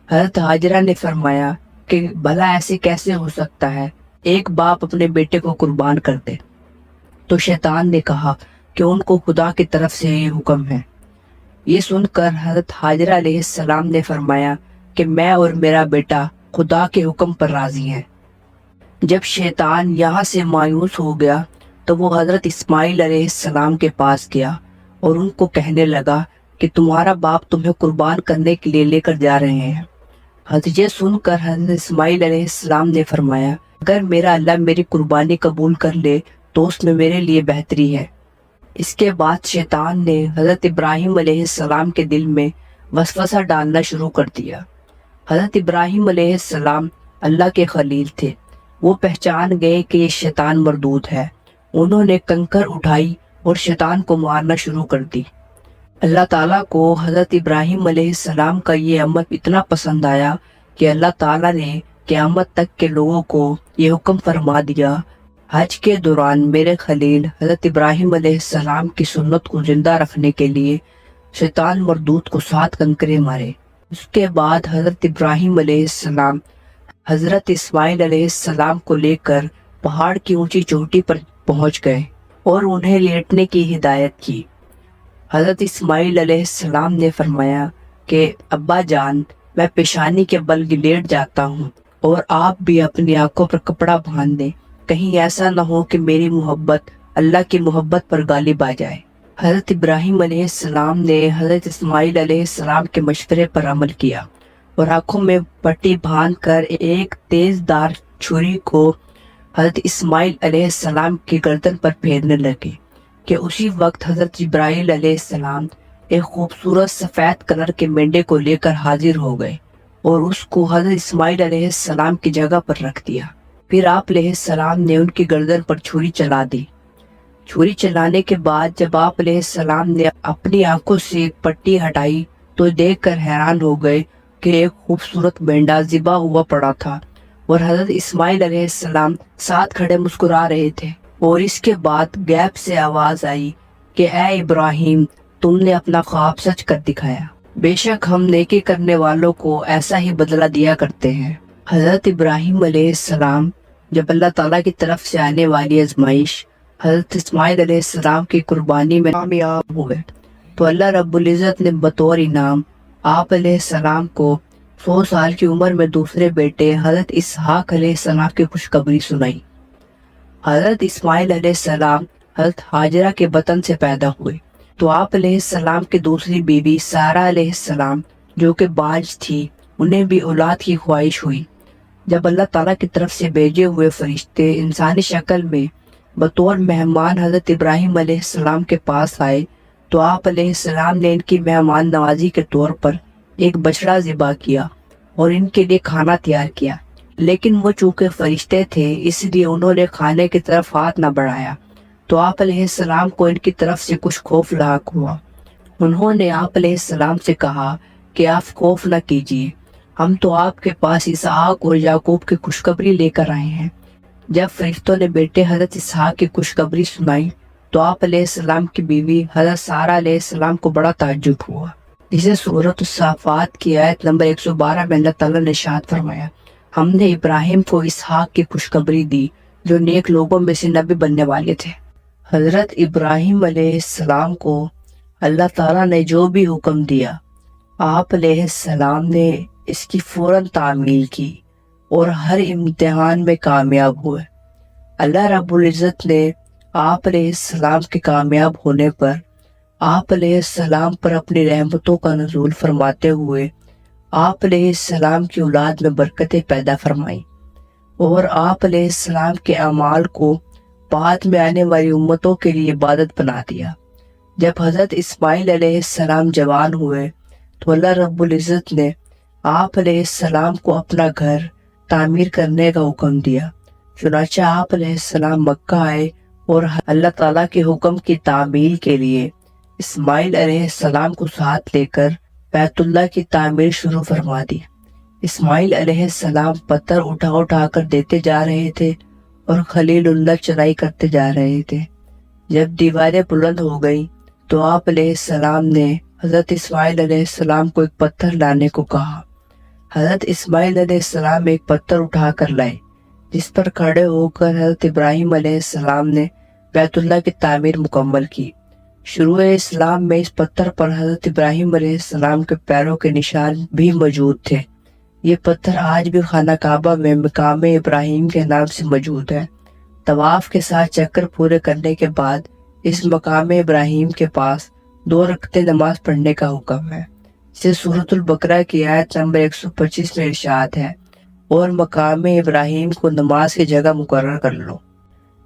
حضرت ہاجرہ نے فرمایا کہ بھلا ایسے کیسے ہو سکتا ہے، ایک باپ اپنے بیٹے کو قربان کر دے؟ تو شیطان نے کہا کہ ان کو خدا کی طرف سے یہ حکم ہے۔ یہ سن کر حضرت ہاجرہ علیہ السلام نے فرمایا کہ میں اور میرا بیٹا خدا کے حکم پر راضی ہیں۔ جب شیطان یہاں سے مایوس ہو گیا تو وہ حضرت اسماعیل علیہ السلام کے پاس گیا اور ان کو کہنے لگا کہ تمہارا باپ تمہیں قربان کرنے کے لیے لے کر جا رہے ہیں۔ حضرت یہ سن کر حضرت اسماعیل علیہ السلام نے فرمایا اگر میرا اللہ میری قربانی قبول کر لے تو اس میں میرے لیے بہتری ہے۔ اس کے بعد شیطان نے حضرت ابراہیم علیہ السلام کے دل میں وسوسہ ڈالنا شروع کر دیا۔ حضرت ابراہیم علیہ السلام اللہ کے خلیل تھے، وہ پہچان گئے کہ یہ شیطان مردود ہے۔ انہوں نے کنکر اٹھائی اور شیطان کو مارنا شروع کر دی۔ اللہ تعالیٰ کو حضرت ابراہیم علیہ السلام کا یہ عمل اتنا پسند آیا کہ اللہ تعالیٰ نے قیامت تک کے لوگوں کو یہ حکم فرما دیا حج کے دوران میرے خلیل حضرت ابراہیم علیہ السلام کی سنت کو زندہ رکھنے کے لیے شیطان مردود کو 7 کنکریں مارے۔ اس کے بعد حضرت ابراہیم علیہ السلام حضرت اسماعیل علیہ السلام کو لے کر پہاڑ کی اونچی چوٹی پر پہنچ گئے اور انہیں لیٹنے کی ہدایت کی۔ حضرت اسماعیل علیہ السلام نے فرمایا کہ ابا جان، میں پیشانی کے بل لیٹ جاتا ہوں اور آپ بھی اپنی آنکھوں پر کپڑا باندھ دیں، کہیں ایسا نہ ہو کہ میری محبت اللہ کی محبت پر غالب آ جائے۔ حضرت ابراہیم علیہ السلام نے حضرت اسماعیل علیہ السلام کے مشورے پر عمل کیا اور آنکھوں میں پٹی باندھ کر ایک تیز دار چھری کو حضرت اسماعیل علیہ السلام کی گردن پر پھیرنے لگے کہ اسی وقت حضرت جبرائیل علیہ السلام ایک خوبصورت سفید کلر کے مینڈے کو لے کر حاضر ہو گئے اور اس کو حضرت اسماعیل علیہ السلام کی جگہ پر رکھ دیا۔ پھر آپ علیہ السلام نے ان کی گردن پر چھری چلا دی۔ چھری چلانے کے بعد جب آپ علیہ السلام نے اپنی آنکھوں سے ایک پٹی ہٹائی تو دیکھ کر حیران ہو گئے کہ ایک خوبصورت مینڈا ذبح ہوا پڑا تھا اور حضرت اسماعیل علیہ السلام ساتھ کھڑے مسکرا رہے تھے۔ اور اس کے بعد غیب سے آواز آئی کہ اے ابراہیم، تم نے اپنا خواب سچ کر دکھایا، بے شک ہم نیکی کرنے والوں کو ایسا ہی بدلہ دیا کرتے ہیں۔ حضرت ابراہیم علیہ السلام جب اللہ تعالیٰ کی طرف سے آنے والی آزمائش حضرت اسماعیل علیہ السلام کی قربانی میں کامیاب ہوئے تو اللہ رب العزت نے بطور انعام آپ علیہ السلام کو 100 سال کی عمر میں دوسرے بیٹے حضرت اسحاق علیہ السلام کی خوشخبری سنائی۔ حضرت اسماعیل علیہ السلام حضرت ہاجرہ کے بطن سے پیدا ہوئے تو آپ علیہ السلام کی دوسری بیوی سارہ علیہ السلام جو کہ باج تھی، انہیں بھی اولاد کی خواہش ہوئی۔ جب اللہ تعالیٰ کی طرف سے بھیجے ہوئے فرشتے انسانی شکل میں بطور مہمان حضرت ابراہیم علیہ السلام کے پاس آئے تو آپ علیہ السلام نے ان کی مہمان نوازی کے طور پر ایک بچڑا ذبح کیا اور ان کے لیے کھانا تیار کیا، لیکن وہ چونکہ فرشتے تھے اس لیے انہوں نے کھانے کی طرف ہاتھ نہ بڑھایا تو آپ علیہ السلام کو ان کی طرف سے کچھ خوف لاحق ہوا۔ انہوں نے آپ علیہ السلام سے کہا کہ آپ خوف نہ کیجیے، ہم تو آپ کے پاس اسحاق اور یعقوب کی خوشخبری لے کر آئے ہیں۔ جب فرشتوں نے بیٹے حضرت اسحاق کی خوشخبری سنائی تو آپ علیہ السلام کی بیوی حضرت سارہ علیہ السلام کو بڑا تعجب ہوا، جسے سورۃ الصافات کی آیت نمبر 112 میں اللہ تعالیٰ نے ارشاد فرمایا، ہم نے ابراہیم کو اسحاق کی خوشخبری دی جو نیک لوگوں میں سے نبی بننے والے تھے۔ حضرت ابراہیم علیہ السلام کو اللہ تعالیٰ نے جو بھی حکم دیا آپ علیہ السلام نے اس کی فوراً تعمیل کی اور ہر امتحان میں کامیاب ہوئے۔ اللہ رب العزت نے آپ علیہ السلام کے کامیاب ہونے پر آپ علیہ السلام پر اپنی رحمتوں کا نزول فرماتے ہوئے آپ علیہ السلام کی اولاد میں برکتیں پیدا فرمائیں اور آپ علیہ السلام کے اعمال کو بعد میں آنے والی امتوں کے لیے عبادت بنا دیا۔ جب حضرت اسماعیل علیہ السلام جوان ہوئے تو اللہ رب العزت نے آپ علیہ السلام کو اپنا گھر تعمیر کرنے کا حکم دیا۔ چنانچہ آپ علیہ السلام مکہ آئے اور اللہ تعالیٰ کے حکم کی تعمیل کے لیے اسماعیل علیہ السلام کو ساتھ لے کر بیت اللہ کی تعمیر شروع فرما دی۔ اسماعیل علیہ السلام پتھر اٹھا اٹھا کر دیتے جا رہے تھے اور خلیل اللہ چرائی کرتے جا رہے تھے۔ جب دیواریں بلند ہو گئیں تو آپ علیہ السلام نے حضرت اسماعیل علیہ السلام کو ایک پتھر لانے کو کہا۔ حضرت اسماعیل علیہ السلام ایک پتھر اٹھا کر لائے جس پر کھڑے ہو کر حضرت ابراہیم علیہ السلام نے بیت اللہ کی تعمیر مکمل کی۔ شروع اسلام میں اس پتھر پر حضرت ابراہیم علیہ السلام کے پیروں کے نشان بھی موجود تھے۔ یہ پتھر آج بھی خانہ کعبہ میں مقام ابراہیم کے نام سے موجود ہے۔ طواف کے ساتھ چکر پورے کرنے کے بعد اس مقام ابراہیم کے پاس 2 رکعتیں نماز پڑھنے کا حکم ہے، جسے سورۃ البقرہ کی آیت نمبر 125 میں ارشاد ہے، اور مقام ابراہیم کو نماز کی جگہ مقرر کر لو۔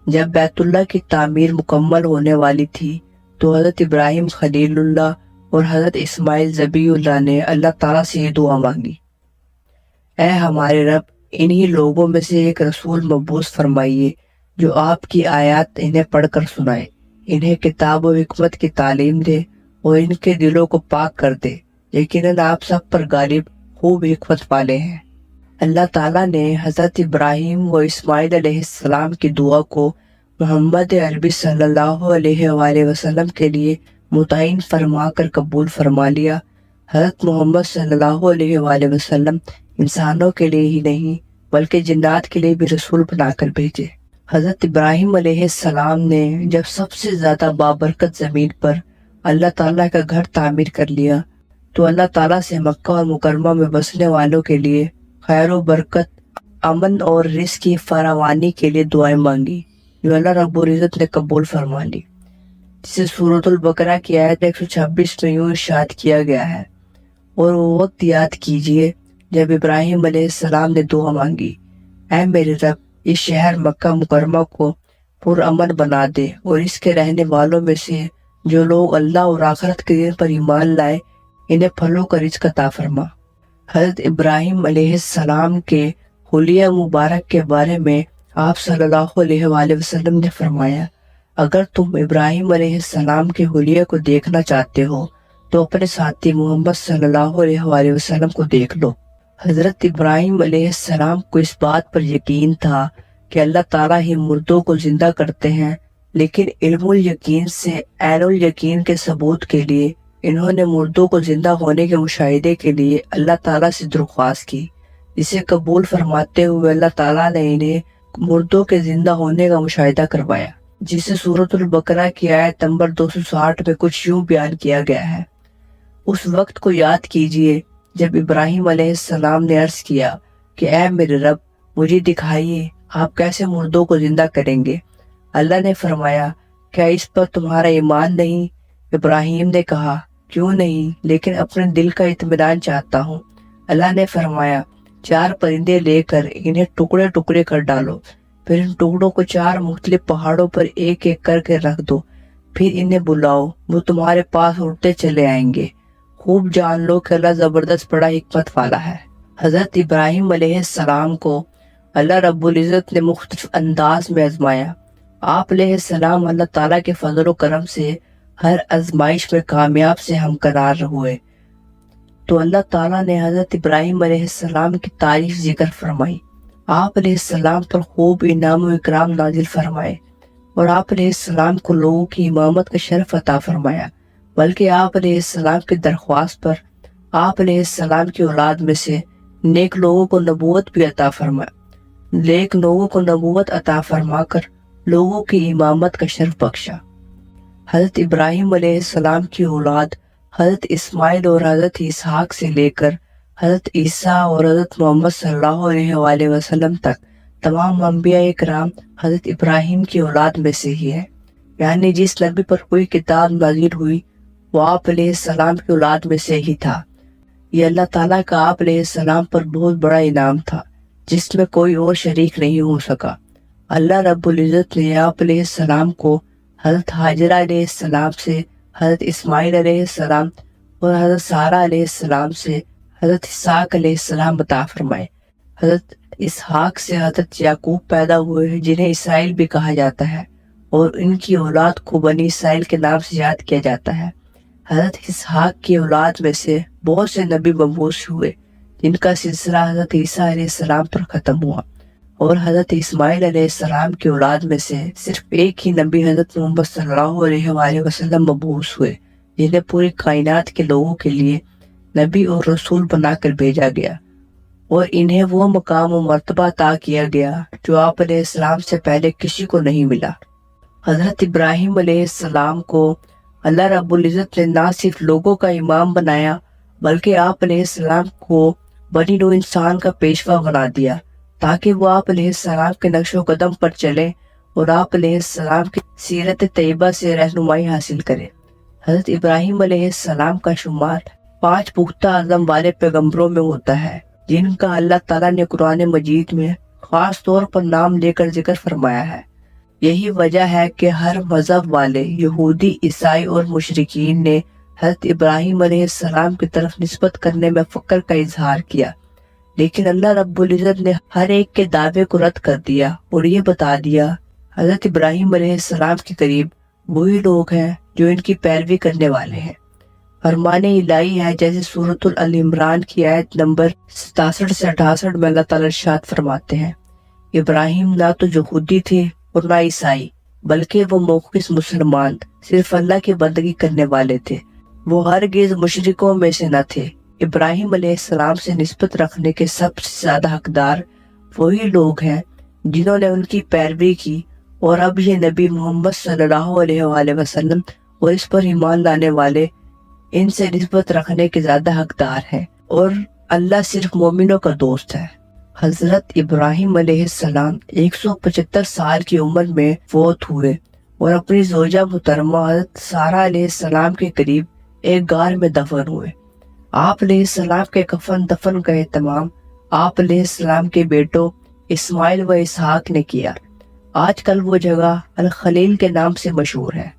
جب بیت اللہ کی تعمیر مکمل ہونے والی تھی تو حضرت ابراہیم خلیل اللہ اور حضرت اسماعیل ذبیح اللہ نے اللہ تعالیٰ سے یہ دعا مانگی، اے ہمارے رب، انہی لوگوں میں سے ایک رسول مبعوث فرمائیے جو آپ کی آیات انہیں پڑھ کر سنائے، انہیں کتاب و حکمت کی تعلیم دے اور ان کے دلوں کو پاک کر دے، یقیناً آپ سب پر غالب خوب حکمت والے ہیں۔ اللہ تعالیٰ نے حضرت ابراہیم و اسماعیل علیہ السلام کی دعا کو محمد عربی صلی اللہ علیہ وآلہ وسلم کے لیے متعین فرما کر قبول فرما لیا۔ حضرت محمد صلی اللہ علیہ وآلہ وسلم انسانوں کے لیے ہی نہیں بلکہ جنات کے لیے بھی رسول بنا کر بھیجے۔ حضرت ابراہیم علیہ السلام نے جب سب سے زیادہ بابرکت زمین پر اللہ تعالیٰ کا گھر تعمیر کر لیا تو اللہ تعالیٰ سے مکہ اور مکرمہ میں بسنے والوں کے لیے خیر و برکت، امن اور رزق کی فراوانی کے لیے دعائیں مانگی، جو اللہ رب العزت نے قبول فرما لی، جسے سورۃ البقرہ کی آیت 126 میں یوں ارشاد کیا گیا ہے، اور وہ وقت یاد کیجئے جب ابراہیم علیہ السلام نے دعا مانگی، اے میرے رب، اس شہر مکہ مکرمہ کو پر امن بنا دے اور اس کے رہنے والوں میں سے جو لوگ اللہ اور آخرت کے دن پر ایمان لائے انہیں پھلوں کا رزق عطا فرما۔ حضرت ابراہیم علیہ السلام کے حلیہ مبارک کے بارے میں آپ صلی اللہ علیہ وآلہ وسلم نے فرمایا، اگر تم ابراہیم علیہ السلام کے حلیہ کو دیکھنا چاہتے ہو تو اپنے ساتھی محمد صلی اللہ علیہ وآلہ وسلم کو دیکھ لو۔ حضرت ابراہیم علیہ السلام کو اس بات پر یقین تھا کہ اللہ تعالیٰ ہی مردوں کو زندہ کرتے ہیں، لیکن علم الیقین سے عین الیقین کے ثبوت کے لیے انہوں نے مردوں کو زندہ ہونے کے مشاہدے کے لیے اللہ تعالیٰ سے درخواست کی، جسے قبول فرماتے ہوئے اللہ تعالیٰ نے انہیں مردوں کے زندہ ہونے کا مشاہدہ کروایا، جسے سورۃ البقرہ کی آیت نمبر 260 میں کچھ یوں بیان کیا گیا ہے۔ اس وقت کو یاد کیجئے جب ابراہیم علیہ السلام نے عرض کیا کہ اے میرے رب، مجھے دکھائیے آپ کیسے مردوں کو زندہ کریں گے۔ اللہ نے فرمایا، کیا اس پر تمہارا ایمان نہیں؟ ابراہیم نے کہا، کیوں نہیں، لیکن اپنے دل کا اطمینان چاہتا ہوں۔ اللہ نے فرمایا، 4 پرندے لے کر انہیں ٹکڑے ٹکڑے کر ڈالو، پھر ان ٹکڑوں کو 4 مختلف پہاڑوں پر ایک ایک کر کے رکھ دو، پھر انہیں بلاؤ، وہ تمہارے پاس اڑتے چلے آئیں گے۔ خوب جان لو کہ اللہ زبردست بڑا حکمت والا ہے۔ حضرت ابراہیم علیہ السلام کو اللہ رب العزت نے مختلف انداز میں آزمایا۔ آپ علیہ السلام اللہ تعالیٰ کے فضل و کرم سے ہر آزمائش میں کامیاب سے ہمکنار ہوئے، تو اللہ تعالیٰ نے حضرت ابراہیم علیہ السلام کی تعریف ذکر فرمائی، آپ علیہ السلام پر خوب انعام و اکرام نازل فرمائے، اور آپ علیہ السلام کو لوگوں کی امامت کا شرف عطا فرمایا، بلکہ آپ علیہ السلام کی درخواست پر آپ علیہ السلام کی اولاد میں سے نیک لوگوں کو نبوت بھی عطا فرمایا، نیک لوگوں کو نبوت عطا فرما کر لوگوں کی امامت کا شرف بخشا۔ حضرت ابراہیم علیہ السلام کی اولاد حضرت اسماعیل اور حضرت اسحاق سے لے کر حضرت عیسیٰ اور حضرت محمد صلی اللہ علیہ وآلہ وسلم تک تمام انبیاء کرام حضرت ابراہیم کی اولاد میں سے ہی ہے، یعنی جس نبی پر کوئی کتاب نازل ہوئی وہ آپ علیہ السلام کی اولاد میں سے ہی تھا۔ یہ اللہ تعالیٰ کا آپ علیہ السلام پر بہت بڑا انعام تھا جس میں کوئی اور شریک نہیں ہو سکا۔ اللہ رب العزت نے آپ علیہ السلام کو حضرت حاجرہ علیہ السلام سے حضرت اسماعیل علیہ السلام اور حضرت سارہ علیہ السلام سے حضرت اسحاق علیہ السلام عطا فرمائے۔ حضرت اسحاق سے حضرت یعقوب پیدا ہوئے جنہیں اسرائیل بھی کہا جاتا ہے، اور ان کی اولاد کو بنی اسرائیل کے نام سے یاد کیا جاتا ہے۔ حضرت اسحاق کی اولاد میں سے بہت سے نبی مبعوث ہوئے جن کا سلسلہ حضرت عیسیٰ علیہ السلام پر ختم ہوا، اور حضرت اسماعیل علیہ السلام کی اولاد میں سے صرف ایک ہی نبی حضرت محمد صلی اللہ علیہ وآلہ وسلم مبعوث ہوئے، جنہیں پوری کائنات کے لوگوں کے لیے نبی اور رسول بنا کر بھیجا گیا، اور انہیں وہ مقام و مرتبہ عطا کیا گیا جو آپ علیہ السلام سے پہلے کسی کو نہیں ملا۔ حضرت ابراہیم علیہ السلام کو اللہ رب العزت نے نہ صرف لوگوں کا امام بنایا بلکہ آپ علیہ السلام کو بنی نوع انسان کا پیشوا بنا دیا تاکہ وہ آپ علیہ السلام کے نقش و قدم پر چلے اور آپ علیہ السلام کی سیرت طیبہ سے رہنمائی حاصل کرے۔ حضرت ابراہیم علیہ السلام کا شمار 5 پختہ عزم والے پیغمبروں میں ہوتا ہے جن کا اللہ تعالیٰ نے قرآن مجید میں خاص طور پر نام لے کر ذکر فرمایا ہے۔ یہی وجہ ہے کہ ہر مذہب والے یہودی، عیسائی اور مشرکین نے حضرت ابراہیم علیہ السلام کی طرف نسبت کرنے میں فخر کا اظہار کیا، لیکن اللہ رب العزت نے ہر ایک کے دعوے کو رد کر دیا اور یہ بتا دیا حضرت ابراہیم علیہ السلام کے قریب وہی لوگ ہیں جو ان کی پیروی کرنے والے ہیں۔ فرمان الہی ہے جیسے سورۃ العمران کی آیت نمبر 67 سے 68 میں اللہ تعالیٰ ارشاد فرماتے ہیں، ابراہیم نہ تو یہودی تھے اور نہ عیسائی، بلکہ وہ مخلص مسلمان صرف اللہ کی بندگی کرنے والے تھے، وہ ہرگز مشرکوں میں سے نہ تھے۔ ابراہیم علیہ السلام سے نسبت رکھنے کے سب سے زیادہ حقدار وہی لوگ ہیں جنہوں نے ان کی پیروی کی، اور اب یہ نبی محمد صلی اللہ علیہ وآلہ وسلم اور اس پر ایمان لانے والے ان سے نسبت رکھنے کے زیادہ حقدار ہیں، اور اللہ صرف مومنوں کا دوست ہے۔ حضرت ابراہیم علیہ السلام 175 سال کی عمر میں فوت ہوئے اور اپنی زوجہ محترمہ حضرت سارہ علیہ السلام کے قریب ایک غار میں دفن ہوئے۔ آپ علیہ السلام کے کفن دفن کا اہتمام آپ علیہ السلام کے بیٹوں اسماعیل و اسحاق نے کیا۔ آج کل وہ جگہ الخلیل کے نام سے مشہور ہے۔